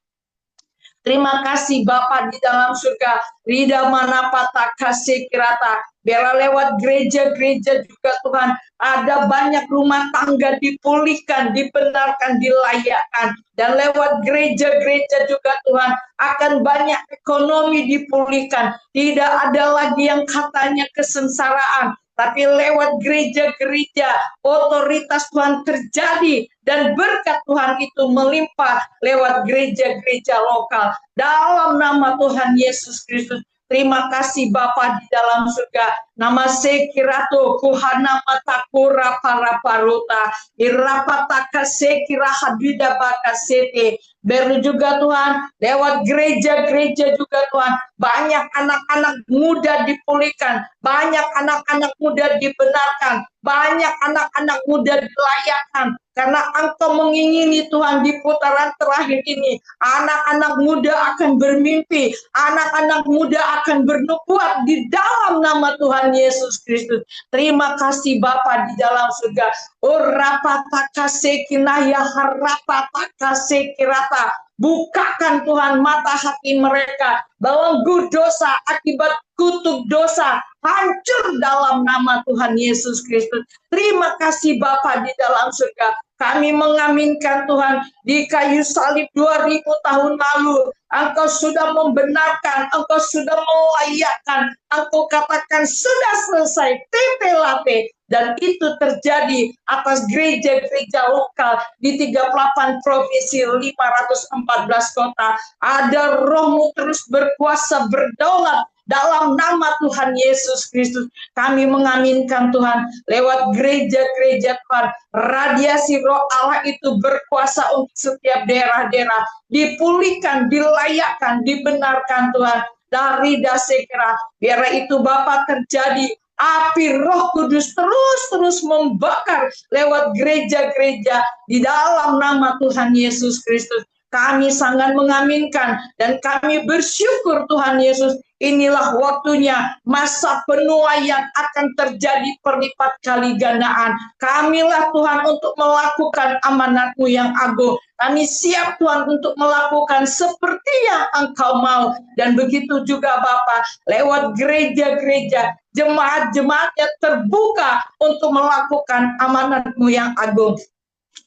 [SPEAKER 5] Terima kasih Bapa di dalam surga. Rida mana patah kasih kirata. Biarlah lewat gereja-gereja juga Tuhan, ada banyak rumah tangga dipulihkan, dibenarkan, dilayakkan. Dan lewat gereja-gereja juga Tuhan, akan banyak ekonomi dipulihkan. Tidak ada lagi yang katanya kesengsaraan. Tapi lewat gereja-gereja, otoritas Tuhan terjadi. Dan berkat Tuhan itu melimpah lewat gereja-gereja lokal. Dalam nama Tuhan Yesus Kristus. Terima kasih Bapa di dalam surga. Nama sekirato kuhana matakura para paruta. Irapataka sekira hadida bakasete. Baru juga Tuhan, lewat gereja-gereja juga Tuhan, banyak anak-anak muda dipulihkan, banyak anak-anak muda dibenarkan, banyak anak-anak muda dilayakkan. Karena Engkau mengingini Tuhan di putaran terakhir ini, anak-anak muda akan bermimpi, anak-anak muda akan bernubuat di dalam nama Tuhan Yesus Kristus. Terima kasih Bapa di dalam surga. Urapataka sekinaya harapataka sekirata. Bukakan Tuhan mata hati mereka, belenggu dosa akibat kutuk dosa hancur dalam nama Tuhan Yesus Kristus. Terima kasih Bapa di dalam surga. Kami mengaminkan Tuhan, di kayu salib 2000 tahun lalu Engkau sudah membenarkan, Engkau sudah melayakkan, Engkau katakan sudah selesai, tepelate. Dan itu terjadi atas gereja-gereja lokal di 38 provinsi, 514 kota. Ada Roh-Mu terus berkuasa, berdaulat dalam nama Tuhan Yesus Kristus. Kami mengaminkan Tuhan, lewat gereja-gereja Tuhan, radiasi Roh Allah itu berkuasa untuk setiap daerah-daerah. Dipulihkan, dilayakkan, dibenarkan Tuhan. Dari dasekera, biar itu Bapa terjadi. Api Roh Kudus terus membakar lewat gereja-gereja di dalam nama Tuhan Yesus Kristus. Kami sangat mengaminkan dan kami bersyukur Tuhan Yesus. Inilah waktunya, masa penuaian akan terjadi berlipat kali gandaan. Kamilah Tuhan untuk melakukan amanat-Mu yang agung. Kami siap Tuhan untuk melakukan seperti yang Engkau mau. Dan begitu juga Bapa, lewat gereja-gereja, jemaat-jemaatnya terbuka untuk melakukan amanat-Mu yang agung.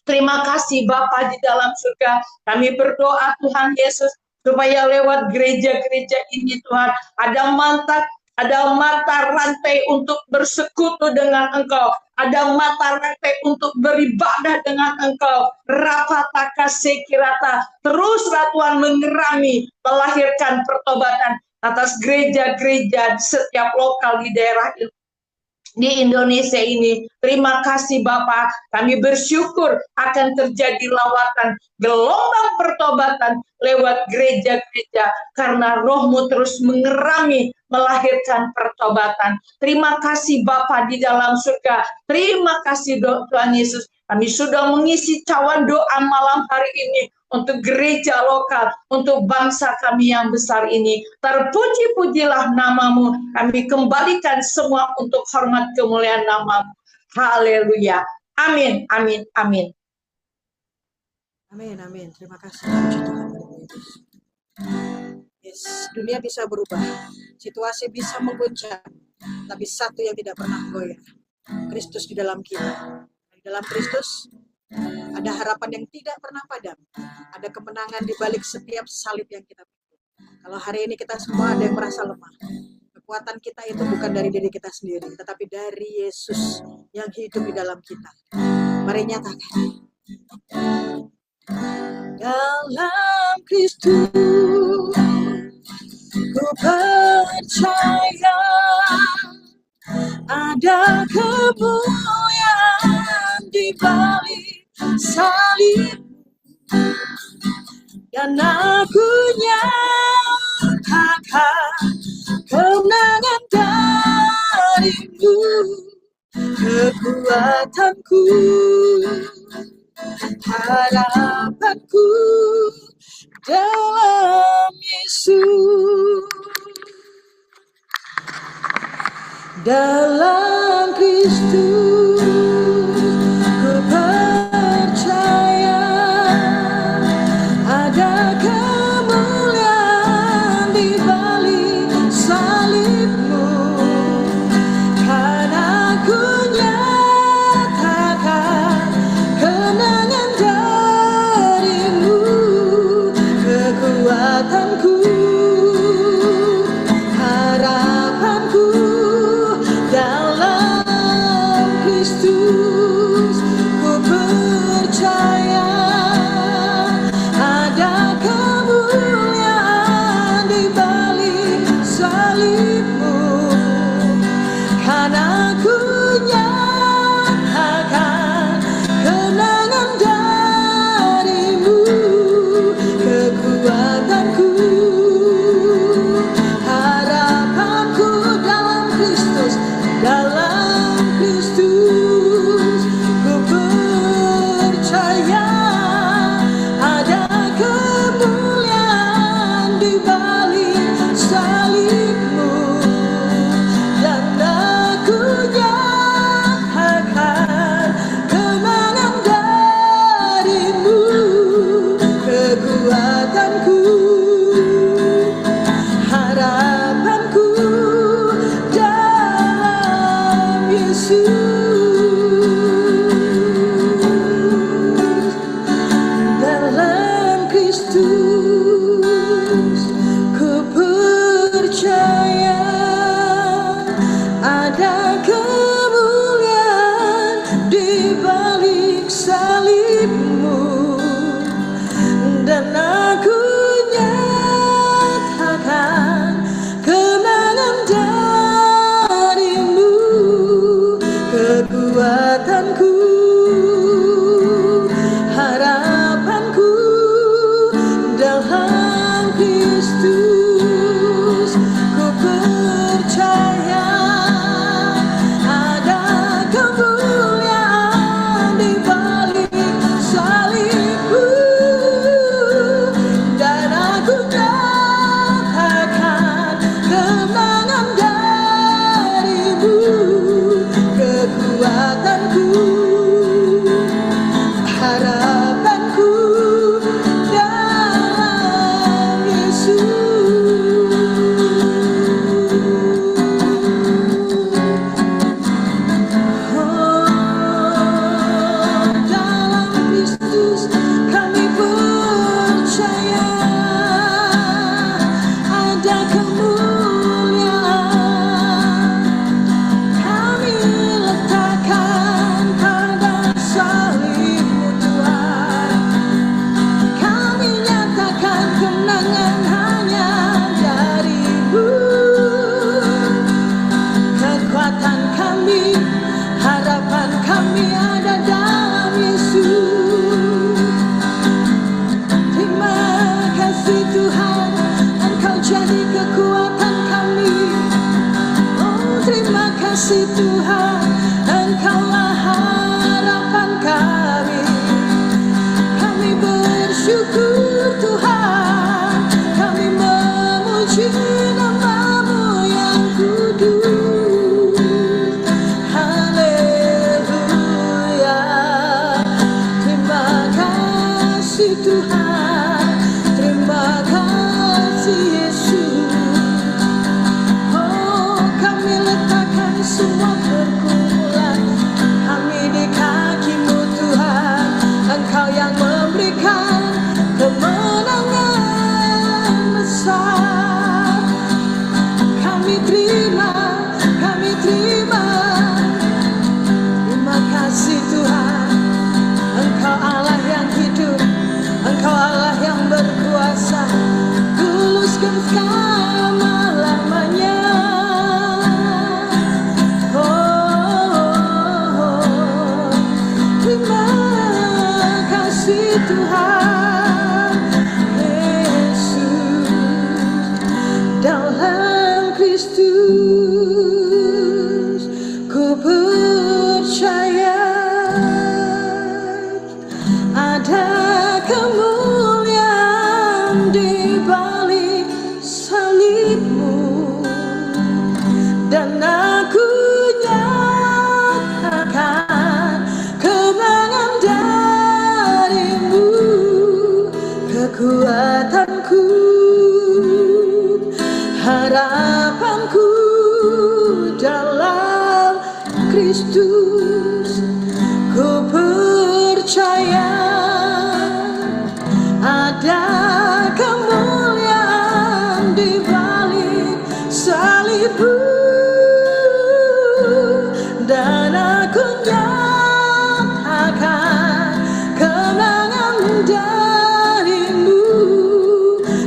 [SPEAKER 5] Terima kasih Bapa di dalam surga. Kami berdoa Tuhan Yesus, supaya lewat gereja-gereja ini Tuhan, ada mata rantai untuk bersekutu dengan Engkau. Ada mata rantai untuk beribadah dengan Engkau. Rapataka sekirata. Teruslah Tuhan mengerami, melahirkan pertobatan atas gereja-gereja di setiap lokal di daerah di Indonesia ini. Terima kasih Bapa, kami bersyukur akan terjadi lawatan gelombang pertobatan lewat gereja-gereja karena Roh-Mu terus mengerami, melahirkan pertobatan. Terima kasih Bapa di dalam surga. Terima kasih Tuhan Yesus. Kami sudah mengisi cawan doa malam hari ini untuk gereja lokal, untuk bangsa kami yang besar ini. Terpuji-pujilah nama-Mu. Kami kembalikan semua untuk hormat kemuliaan nama-Mu. Haleluya. Amin, amin, amin.
[SPEAKER 1] Amin, amin. Terima kasih. Puji Tuhan. Yes, dunia bisa berubah. Situasi bisa mengguncang. Tapi satu yang tidak pernah goyah. Kristus di dalam kita. Di dalam Kristus ada harapan yang tidak pernah padam. Ada kemenangan di balik setiap salib yang kita pikul. Kalau hari ini kita semua ada yang merasa lemah, kekuatan kita itu bukan dari diri kita sendiri, tetapi dari Yesus yang hidup di dalam kita. Mari nyatakan. Dalam Kristus ku percaya ada kemuliaan di balik salib, dan aku nyatakan kemenangan darimu, kekuatanku, harapanku dalam Yesus. Dalam Kristus ku percaya ada kemuliaan di balik salibmu, dan aku nyatakan kemenangan darimu, kekuatanku, harapanku dalam Kristus. Ku percaya ada kemuliaan di balik salibmu, dan aku nyatakan kemenangan darimu, kekuatanku, harapanku dalam Yesus. Dalam Kristus kami percaya ada kemuliaan. Kami letakkan pada salibmu Tuhan. Kami nyatakan kemenangan hanya darimu, kekuatan kami, harapan kami ada dalam Yesus. Terima kasih Tuhan, Engkau jadi kekuatan kami. Oh, terima kasih Tuhan, Engkaulah harapan kami. Kami bersyukur Tuhan, kami memuji nama-Mu yang kudus. Haleluya. Terima kasih Tuhan, terima kasih Yesus. Oh, kami letakkan semua pergumulan kami di kaki-Mu Tuhan. Engkau yang memberikan kemenangan besar. Kami terima, kami terima. Terima kasih Tuhan, Engkau Allah yang hidup, Engkau Allah yang berkuasa, tuluskan selama-lamanya. Oh, terima kasih Tuhan Yesus. Dalam Kristus ku percaya ada kemuliaan di balik salibmu, dan aku nyatakan kemenangan darimu, kekuatanku, harapanku dalam Kristus. Ku percaya ada kemuliaan di balik salibmu, dan aku nyatakan kemenangan darimu,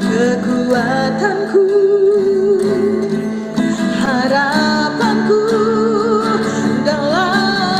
[SPEAKER 1] kekuatanku, harapanku dalam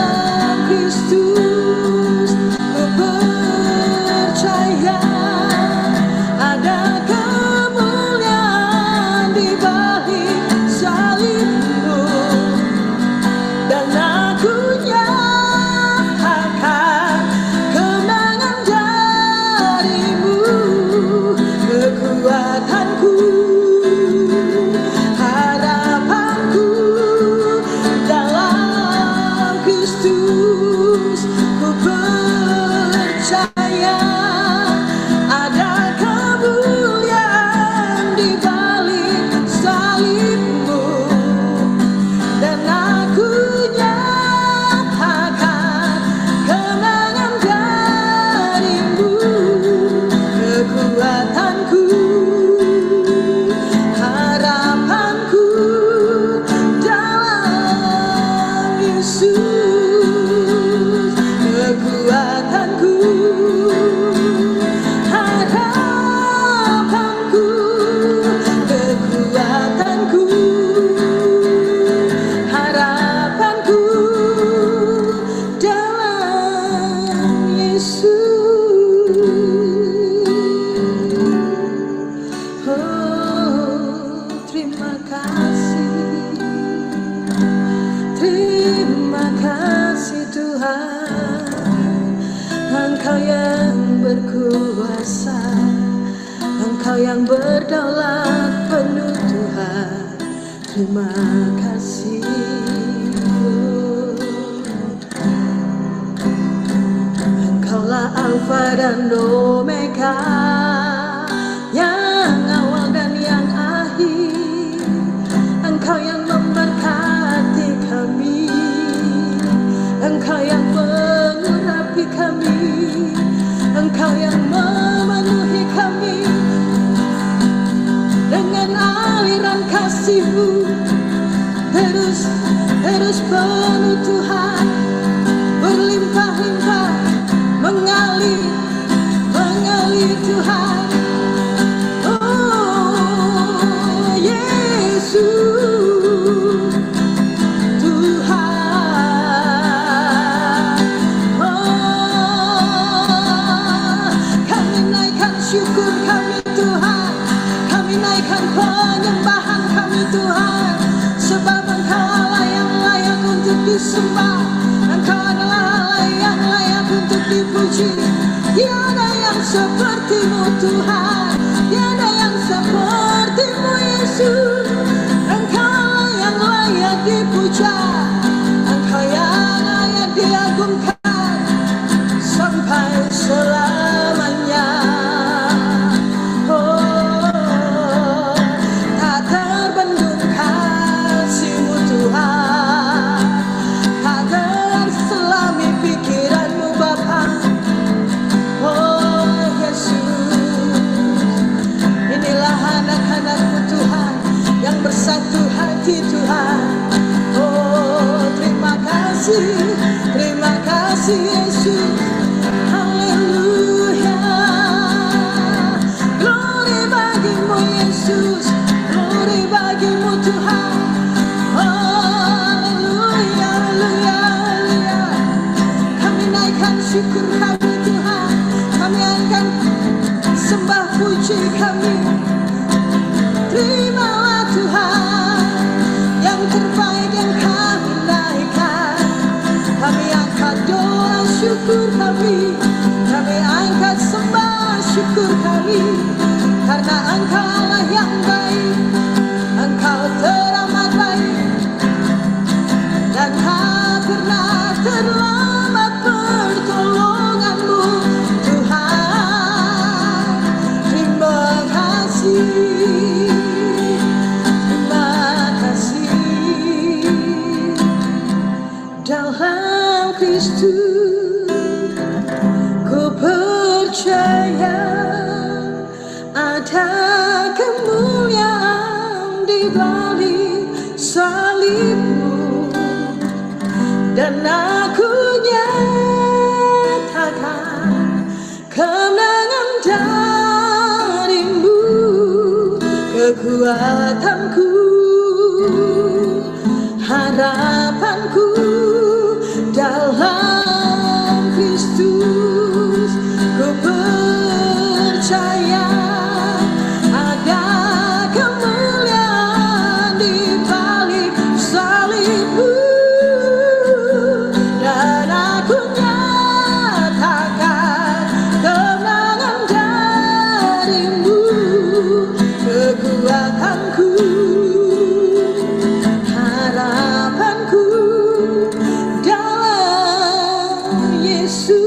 [SPEAKER 1] Engkau yang berkuasa, Engkau yang berdaulat penuh Tuhan. Terima kasih. Engkaulah Alfa dan Omega, yang awal dan yang akhir. Engkau yang memberkati kami, Engkau yang mengurapi kami, Engkau yang memenuhi kami dengan aliran kasih-Mu. Terus penuh Tuhan, berlimpah-limpah, mengalir Tuhan. Oh Yesus, Tuhan. Oh, kami naikkan syukur kami Tuhan, kami naikkan penyembahan kami Tuhan, sebab Engkau Allah yang layak untuk disembah, Engkau adalah Allah yang layak untuk dipuji. Tiada yang seperti-Mu Tuhan, tiada yang seperti-Mu Yesus. Engkau Allah yang layak dipuja, Engkau yang layak diagungkan sampai selamanya. Oh, tak terbendung kasih-Mu Tuhan, tak terselami pikiran-Mu Bapa. Oh Yesus, inilah anak-anak-Mu Tuhan yang bersatu hati Tuhan. Oh terima kasih Yesus. Haleluya, glory bagi-Mu Yesus, glory bagi-Mu Tuhan. Haleluya, haleluya, haleluya. Kami naikkan syukur kami Tuhan, kami akan sembah puji kami. Terimalah Tuhan yang terbaik yang kami naikkan. Kami angkat doa syukur kami angkat sembah syukur kami, karena Engkau Allah yang baik, Engkau teramat baik, dan tak pernah terlambat pertolongan-Mu Tuhan. Terima kasih, terima kasih. Dalam Kristus ku percaya ada kemuliaan di balik salib-Mu, dan aku nyatakan kemenangan dari-Mu, kekuatanku, harapanku dalam Kristus. Ku percaya ada kemuliaan di balik salib-Mu, dan aku nyatakan kemenangan dari-Mu, kekuatanku, harapanku dalam Yesus.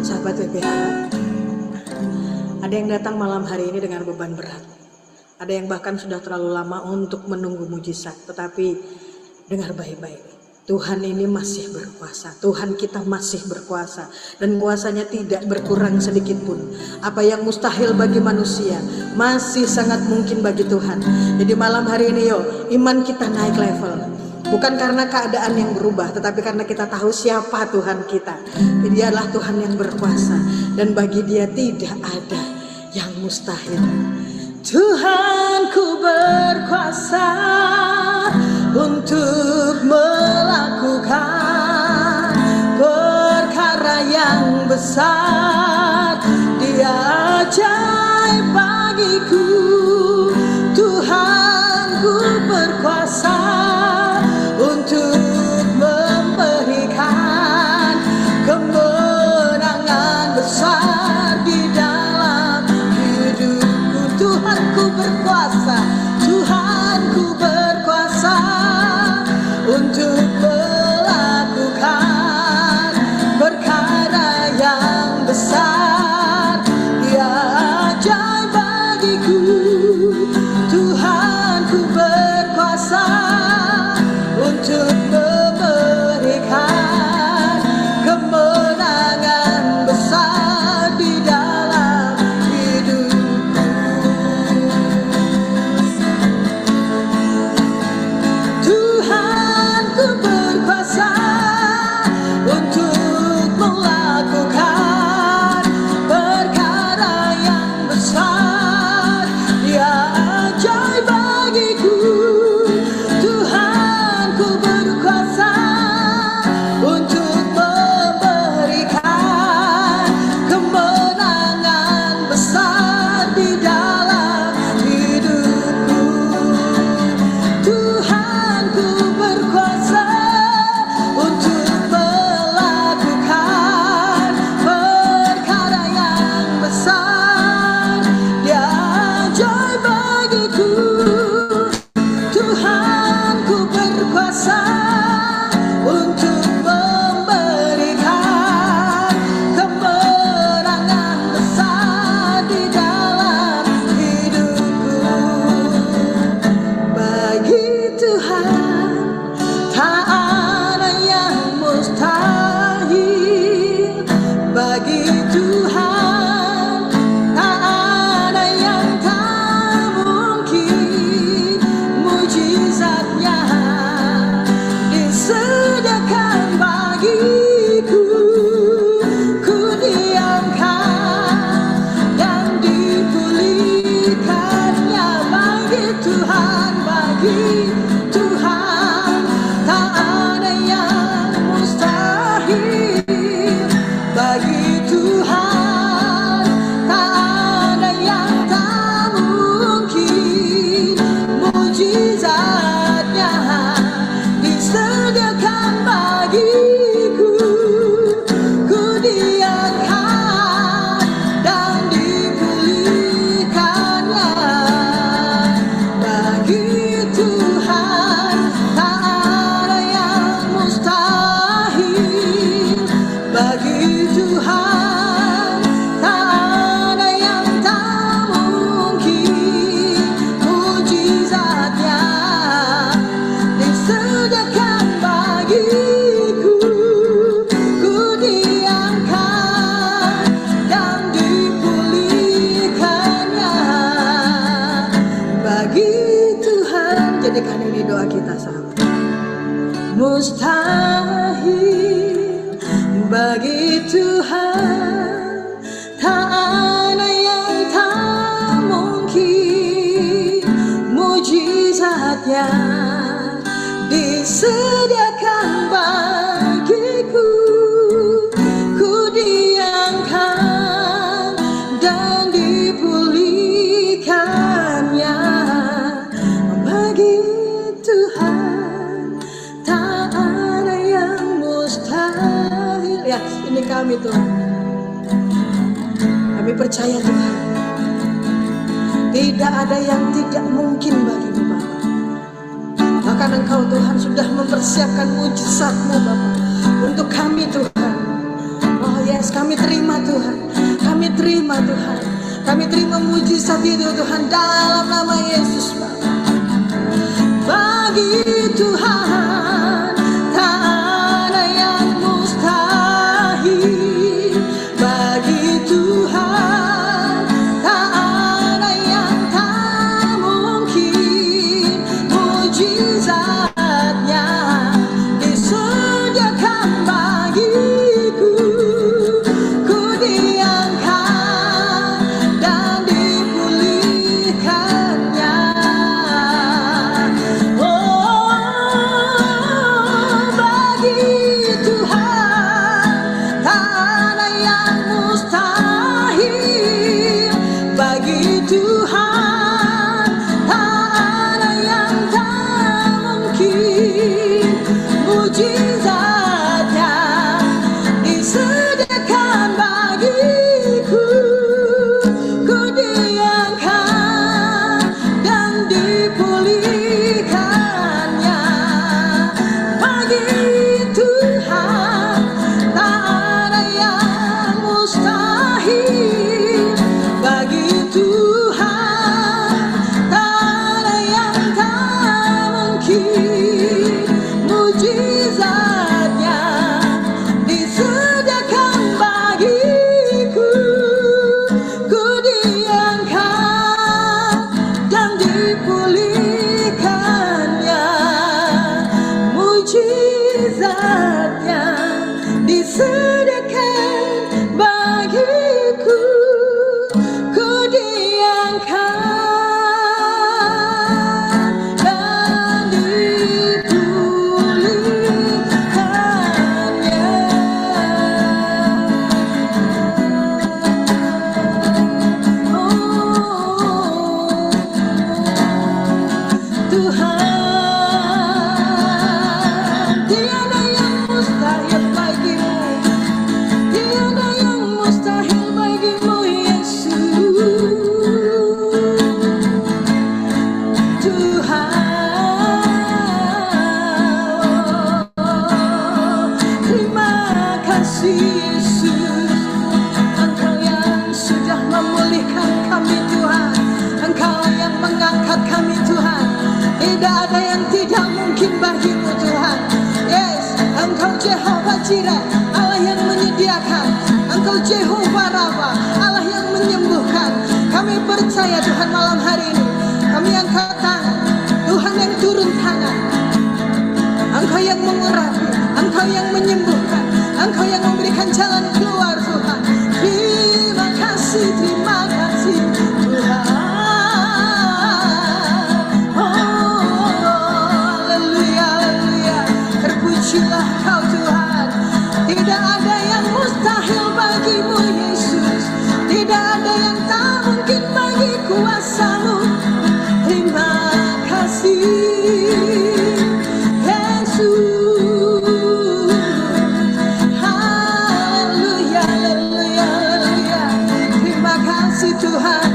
[SPEAKER 1] Sahabat PPH, ada yang datang malam hari ini dengan beban berat. Ada yang bahkan sudah terlalu lama untuk menunggu mujizat. Tetapi dengar baik-baik, Tuhan ini masih berkuasa. Tuhan kita masih berkuasa, dan kuasanya tidak berkurang sedikit pun. Apa yang mustahil bagi manusia masih sangat mungkin bagi Tuhan. Jadi malam hari ini yuk, iman kita naik level. Bukan karena keadaan yang berubah, tetapi karena kita tahu siapa Tuhan kita. Dia adalah Tuhan yang berkuasa, dan bagi Dia tidak ada yang mustahil. Tuhanku berkuasa untuk melakukan perkara yang besar. Dia ajaib bagiku. Tuhanku berkuasa untuk sahabat. Mustahil bagi Tuhan, tak ada yang tak mungkin. Mujizatnya disediakan bagiku, ku diangkat dan dipulihkannya. Bagi Tuhan tak ada yang mustahil. Ya, ini kami Tuhan, kami percaya Tuhan, tidak ada yang tidak mungkin bagi-Mu Bapa. Bahkan Engkau Tuhan sudah mempersiapkan mujizat-Mu Bapa untuk kami Tuhan. Oh yes, kami terima Tuhan, kami terima Tuhan, kami terima mujizat itu Tuhan dalam nama Yesus Bapa. Bagi Tuhan tak ada yang mustahil. Bagi Tuhan tak ada yang tak mungkin. Mujizatnya disediakan bagiku, ku diangkat dan dipulihkannya. Bagi Tuhan tak ada yang mustahil. Bagi Tuhan tak ada yang tak mungkin. Mujizatnya disediakan bagiku, ku diangkat dan dipulihkannya. Bagi Tuhan tak ada yang mustahil. Bagi Tuhan tak ada yang tak mungkin. Mujizatnya disediakan bagiku, ku diangkat dan dipulihkannya. Mujizatnya disediakan bagiku, ku diangkat dan dipulihkannya. Tuhan, tiada yang mustahil bagimu, tiada yang mustahil bagimu Yesus. Tuhan, terima kasih Yesus. Engkau yang sudah memulihkan kami Tuhan, Engkau yang mengangkat kami Tuhan. Tidak ada yang tidak mungkin bagimu Tuhan. Yes, Engkau Jehovah Jireh, Allah yang menyediakan. Engkau Jehovah Rafa, Allah yang menyembuhkan. Kami percaya Tuhan malam hari ini, kami angkat tangan, Tuhan yang turun tangan. Engkau yang mengurapi, Engkau yang menyembuhkan, Engkau yang memberikan jalan keluar Tuhan. Terima kasih Tuhan. Haleluya, haleluya. Terpujilah Kau Tuhan. Tidak ada yang mustahil bagimu Yesus. Tidak ada yang tak mungkin bagi kuasa-Mu. Terima kasih Yesus. Haleluya, haleluya, haleluya. Terima kasih Tuhan.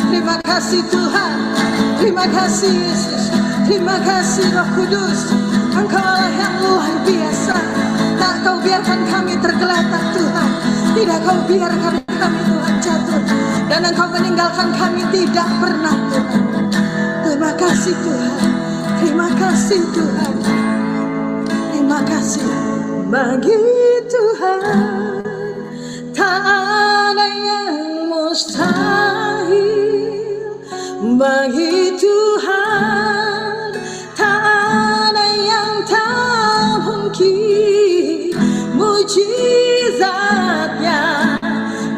[SPEAKER 1] Terima kasih Tuhan. Terima kasih Yesus. Terima kasih Roh Kudus. Engkau Allah yang luar biasa. Tak Kau biarkan kami tergeletak Tuhan. Tidak Kau biarkan kami Tuhan jatuh. Dan Engkau meninggalkan kami tidak pernah Tuhan. Terima kasih Tuhan. Terima kasih Tuhan. Terima kasih. Bagi Tuhan tak ada yang mustahil. bagi Tuhan tak ada yang tak mungkin. Mujizatnya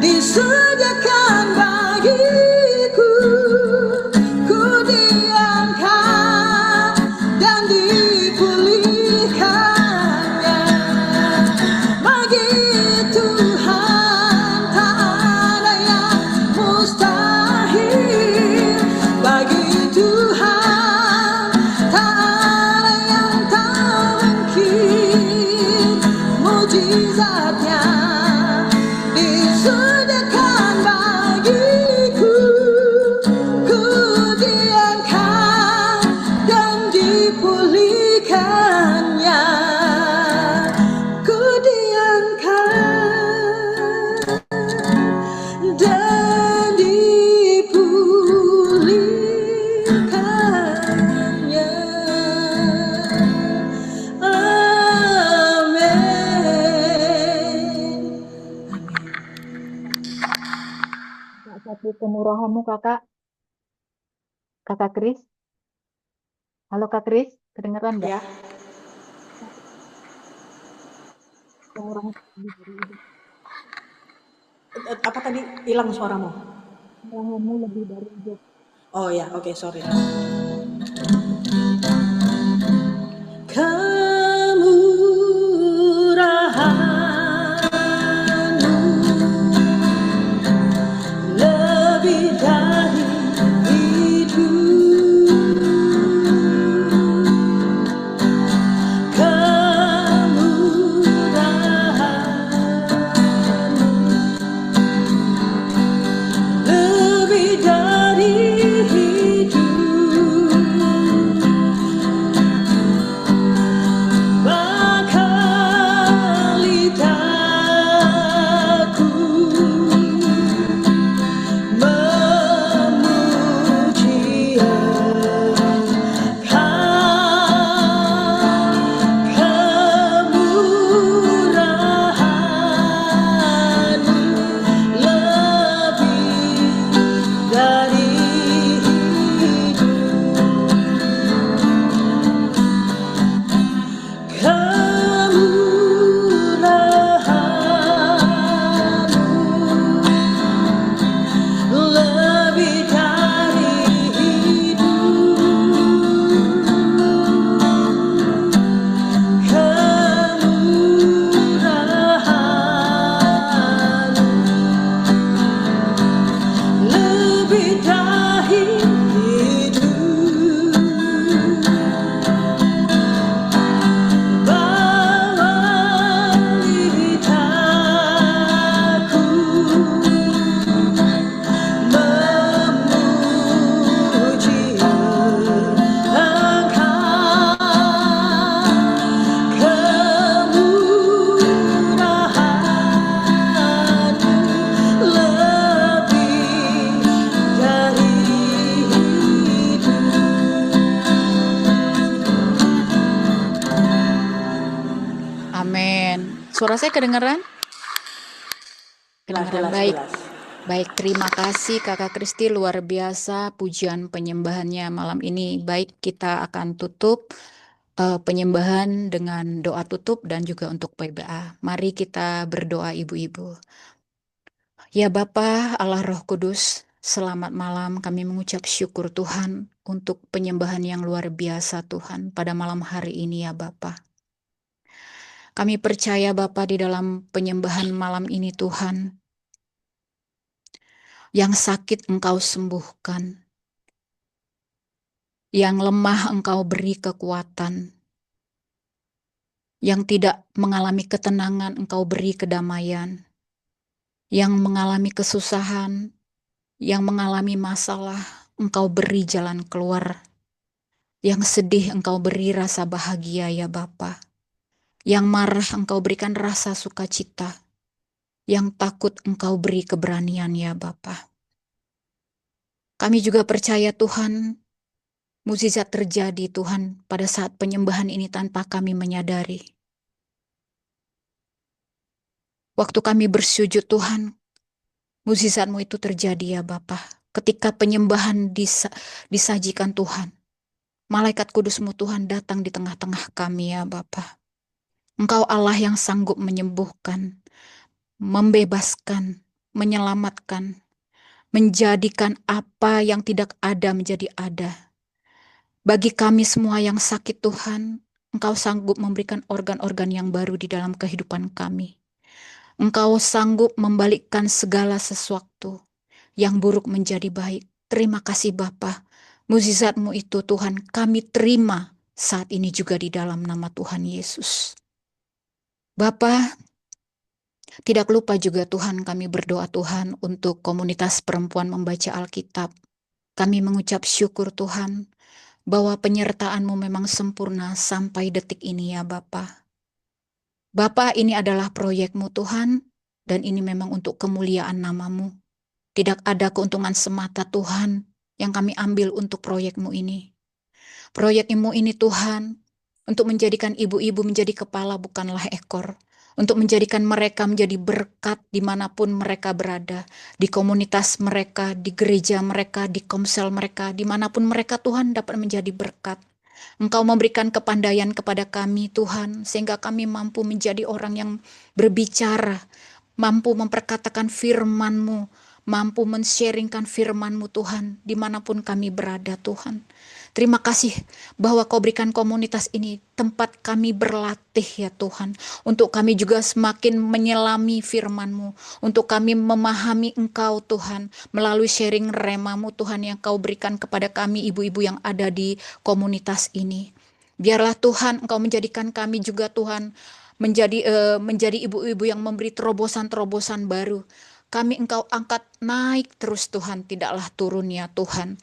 [SPEAKER 1] disediakan bagiku, ku diangkat dan dipulihkannya. Bagi Tuhan tak ada yang mustahil. Bagi Tuhan tak ada yang tak mungkin. Mujizatnya disediakan bagiku, ku diangkat dan dipulihkannya. Ku diangkat dan dipulihkannya. Amin.
[SPEAKER 3] Satu kemurahanmu kakak. Kakak Kris. Halo Kak Kris, kedengeran nggak?
[SPEAKER 1] Ya,
[SPEAKER 3] Kemurahan lebih dari hidup.
[SPEAKER 1] apa tadi hilang suaramu?
[SPEAKER 3] Kemurahanmu lebih dari hidup.
[SPEAKER 1] Oh ya, oke, sorry. Kemurahanmu lebih dari hidup. Kemurahanmu lebih dari hidup. Bakal lidahku memuji kemurahan-Mu lebih dari kemurahan-Mu lebih dari kemurahan-Mu lebih dari hidup. Bawa lidahku memuji Engkau. Kemurahan-Mu lebih dari hidup.
[SPEAKER 6] Amin. Suara saya kedengaran?
[SPEAKER 1] Jelas,
[SPEAKER 6] Kedengaran
[SPEAKER 1] jelas,
[SPEAKER 6] baik.
[SPEAKER 1] jelas.
[SPEAKER 6] Baik, terima kasih Kakak Kristi, luar biasa pujian penyembahannya malam ini. Baik, kita akan tutup penyembahan dengan doa tutup dan juga untuk PBA. Mari kita berdoa ibu-ibu. Ya Bapa Allah Roh Kudus, selamat malam, kami mengucap syukur Tuhan untuk penyembahan yang luar biasa Tuhan pada malam hari ini ya Bapa. Kami percaya Bapa di dalam penyembahan malam ini Tuhan, yang sakit Engkau sembuhkan, yang lemah Engkau beri kekuatan, yang tidak mengalami ketenangan Engkau beri kedamaian, yang mengalami kesusahan, yang mengalami masalah Engkau beri jalan keluar, yang sedih Engkau beri rasa bahagia ya Bapa, yang marah Engkau berikan rasa sukacita, yang takut Engkau beri keberanian ya Bapa. Kami juga percaya Tuhan, mukjizat terjadi Tuhan pada saat penyembahan ini tanpa kami menyadari. Waktu kami bersujud Tuhan, mukjizat-Mu itu terjadi ya Bapa. ketika penyembahan disajikan Tuhan, malaikat kudus-Mu Tuhan datang di tengah-tengah kami ya Bapa. Engkau Allah yang sanggup menyembuhkan, membebaskan, menyelamatkan, menjadikan apa yang tidak ada menjadi ada. Bagi kami semua yang sakit Tuhan, Engkau sanggup memberikan organ-organ yang baru di dalam kehidupan kami. Engkau sanggup membalikkan segala sesuatu yang buruk menjadi baik. Terima kasih Bapa. Mukjizat-Mu itu Tuhan kami terima saat ini juga di dalam nama Tuhan Yesus. Bapa, tidak lupa juga Tuhan kami berdoa Tuhan untuk komunitas perempuan membaca Alkitab. Kami mengucap syukur Tuhan bahwa penyertaan-Mu memang sempurna sampai detik ini ya Bapa. Bapa, ini adalah proyek-Mu Tuhan dan ini memang untuk kemuliaan nama-Mu. Tidak ada keuntungan semata Tuhan yang kami ambil untuk proyek-Mu ini. Proyek-Mu ini Tuhan, untuk menjadikan ibu-ibu menjadi kepala bukanlah ekor. Untuk menjadikan mereka menjadi berkat dimanapun mereka berada. Di komunitas mereka, di gereja mereka, di komsel mereka, dimanapun mereka Tuhan dapat menjadi berkat. Engkau memberikan kepandaian kepada kami Tuhan, sehingga kami mampu menjadi orang yang berbicara, mampu memperkatakan firman-Mu, mampu men-sharingkan firman-Mu Tuhan, dimanapun kami berada Tuhan. Terima kasih bahwa Kau berikan komunitas ini tempat kami berlatih ya Tuhan. Untuk kami juga semakin menyelami firman-Mu. Untuk kami memahami Engkau Tuhan. Melalui sharing rema-Mu Tuhan yang Kau berikan kepada kami ibu-ibu yang ada di komunitas ini. Biarlah Tuhan Engkau menjadikan kami juga Tuhan menjadi ibu-ibu yang memberi terobosan-terobosan baru. Kami Engkau angkat naik terus Tuhan, tidaklah turun ya Tuhan.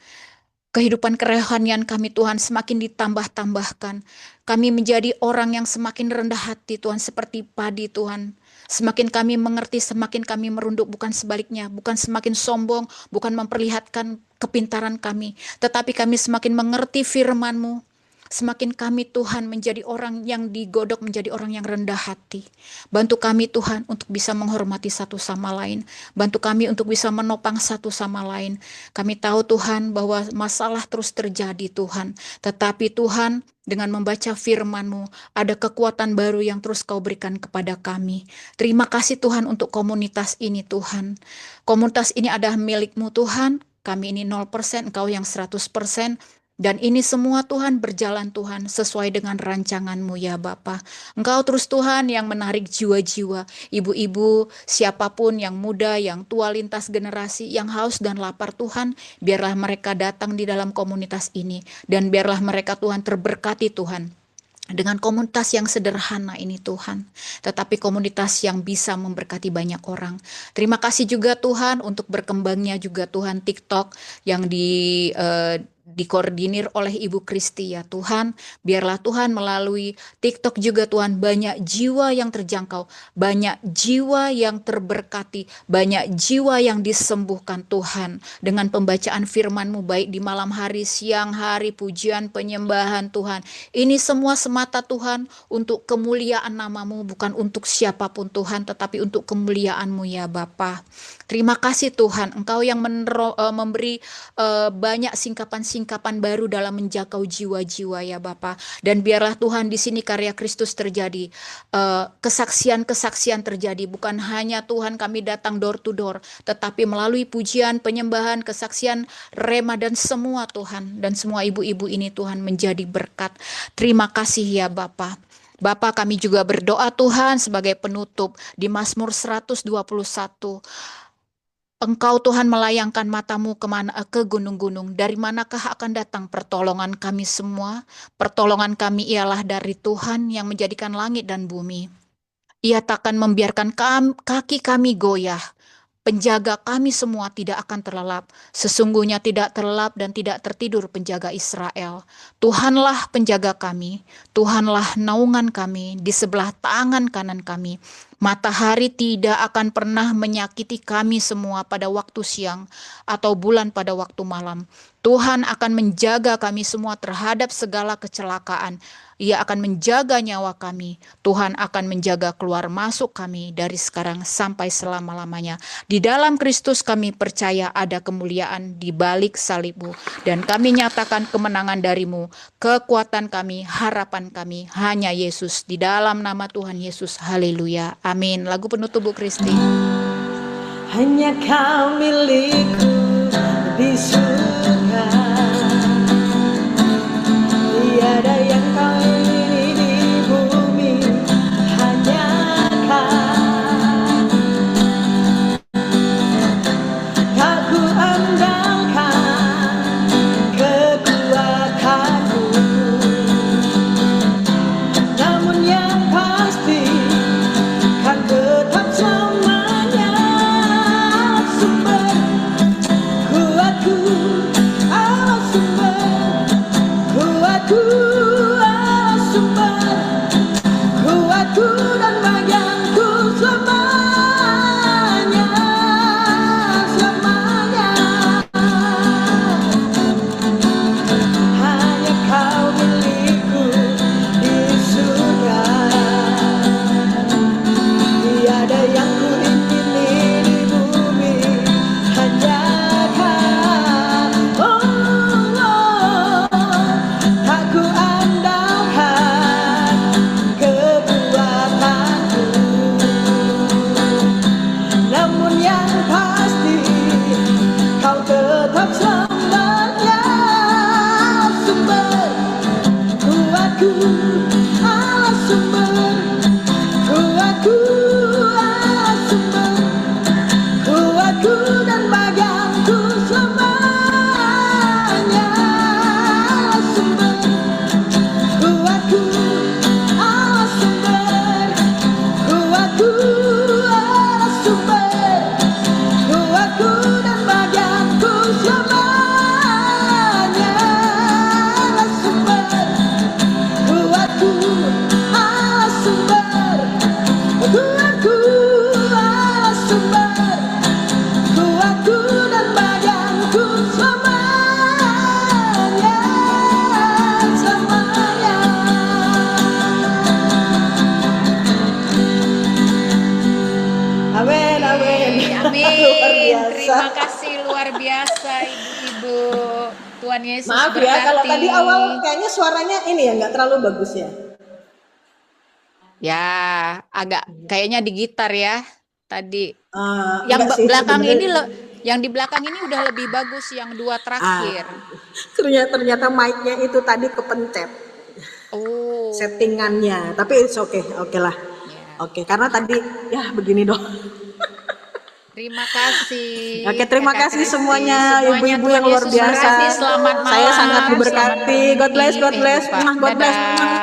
[SPEAKER 6] Kehidupan kerohanian kami Tuhan semakin ditambah-tambahkan. Kami menjadi orang yang semakin rendah hati Tuhan, seperti padi Tuhan. Semakin kami mengerti, semakin kami merunduk, bukan sebaliknya. Bukan semakin sombong, bukan memperlihatkan kepintaran kami. Tetapi kami semakin mengerti firman-Mu. Semakin kami Tuhan menjadi orang yang digodok, menjadi orang yang rendah hati. Bantu kami Tuhan untuk bisa menghormati satu sama lain. Bantu kami untuk bisa menopang satu sama lain. Kami tahu Tuhan bahwa masalah terus terjadi Tuhan. Tetapi Tuhan dengan membaca firman-Mu ada kekuatan baru yang terus Kau berikan kepada kami. Terima kasih Tuhan untuk komunitas ini Tuhan. Komunitas ini adalah milik-Mu Tuhan. Kami ini 0%, Engkau yang 100%. Dan ini semua Tuhan berjalan Tuhan sesuai dengan rancangan-Mu ya Bapa. Engkau terus Tuhan yang menarik jiwa-jiwa, ibu-ibu, siapapun yang muda, yang tua, lintas generasi, yang haus dan lapar Tuhan. Biarlah mereka datang di dalam komunitas ini. Dan biarlah mereka Tuhan terberkati Tuhan. Dengan komunitas yang sederhana ini Tuhan. Tetapi komunitas yang bisa memberkati banyak orang. Terima kasih juga Tuhan untuk berkembangnya juga Tuhan TikTok yang dikoordinir oleh Ibu Kristi ya Tuhan. Biarlah Tuhan melalui TikTok juga Tuhan banyak jiwa yang terjangkau, banyak jiwa yang terberkati, banyak jiwa yang disembuhkan Tuhan. Dengan pembacaan firman-Mu baik di malam hari, siang hari, pujian, penyembahan Tuhan. Ini semua semata Tuhan untuk kemuliaan nama-Mu, bukan untuk siapapun Tuhan, tetapi untuk kemuliaan-Mu ya Bapa. Terima kasih Tuhan, Engkau yang memberi banyak singkapan-singkapan baru dalam menjangkau jiwa-jiwa ya Bapa. Dan biarlah Tuhan di sini karya Kristus terjadi, kesaksian-kesaksian terjadi. Bukan hanya Tuhan kami datang door to door, tetapi melalui pujian, penyembahan, kesaksian, rema dan semua Tuhan. Dan semua ibu-ibu ini Tuhan menjadi berkat. Terima kasih ya Bapa. Bapa kami juga berdoa Tuhan sebagai penutup di Mazmur 121. Engkau Tuhan melayangkan matamu ke gunung-gunung. Dari manakah akan datang pertolongan kami semua? Pertolongan kami ialah dari Tuhan yang menjadikan langit dan bumi. Ia takkan membiarkan kaki kami goyah. Penjaga kami semua tidak akan terlelap. Sesungguhnya tidak terlelap dan tidak tertidur penjaga Israel. Tuhanlah penjaga kami. Tuhanlah naungan kami di sebelah tangan kanan kami. Matahari tidak akan pernah menyakiti kami semua pada waktu siang atau bulan pada waktu malam. Tuhan akan menjaga kami semua terhadap segala kecelakaan. Ia akan menjaga nyawa kami. Tuhan akan menjaga keluar masuk kami dari sekarang sampai selama-lamanya. Di dalam Kristus kami percaya ada kemuliaan di balik salib-Mu. Dan kami nyatakan kemenangan dari-Mu. Kekuatan kami, harapan kami, hanya Yesus. Di dalam nama Tuhan Yesus. Haleluya. Amin. Lagu penutup Bu Kristi.
[SPEAKER 1] Hanya Kau milikku di surga, tiada yang Kau ingini di bumi, hanya Kau. Tak ku andalkan kekuatanku, namun yang pasti kan tetap selamanya sumber kuatku, Allah sumber kuatku, Allah sumber kuatku dan bagianku selamanya, selamanya. Hanya Kau milikku di surga, tiada yang ku ingini di bumi, hanya Kau. Tak ku andalkan kekuatanku, namun yang pasti Kau tetap selamanya sumber kuatku, Allah sumber kuatku, Allah sumber kuatku dan bagianku selamanya, sumber kuatku, Allah sumber kuatku, Allah sumber kuatku dan bagianku selamanya, sumber kuatku, Allah sumber kuatku, Allah sumber kuatku dan bagianku selamanya, selamanya. Amin, amin.
[SPEAKER 6] Amin.
[SPEAKER 1] Luar biasa.
[SPEAKER 6] Terima kasih luar biasa Ibu-ibu. Tuhan Yesus
[SPEAKER 1] Maaf
[SPEAKER 6] berkati.
[SPEAKER 1] ya kalau tadi awal kayaknya suaranya ini ya nggak terlalu bagus ya.
[SPEAKER 6] Ya, agak kayaknya di gitar ya tadi. Yang
[SPEAKER 1] Enggak sih,
[SPEAKER 6] belakang
[SPEAKER 1] sebenarnya.
[SPEAKER 6] ini yang di belakang ini udah lebih bagus yang dua terakhir.
[SPEAKER 1] Ternyata mic-nya itu tadi kepencet
[SPEAKER 6] Oh.
[SPEAKER 1] settingannya, tapi it's okay, oke lah.
[SPEAKER 6] Ya.
[SPEAKER 1] Oke, karena tadi ya begini dong.
[SPEAKER 6] Terima kasih.
[SPEAKER 1] Oke, terima
[SPEAKER 6] Kakak
[SPEAKER 1] kasih
[SPEAKER 6] Kristi.
[SPEAKER 1] semuanya, ibu-ibu
[SPEAKER 6] Tuhan
[SPEAKER 1] yang luar
[SPEAKER 6] Yesus
[SPEAKER 1] biasa.
[SPEAKER 6] berkati. Selamat malam.
[SPEAKER 1] Saya sangat
[SPEAKER 6] Selamat
[SPEAKER 1] diberkati. God bless, God
[SPEAKER 6] bermimpi.
[SPEAKER 1] bless.
[SPEAKER 6] Lupa.
[SPEAKER 1] God bless.
[SPEAKER 6] Dadah.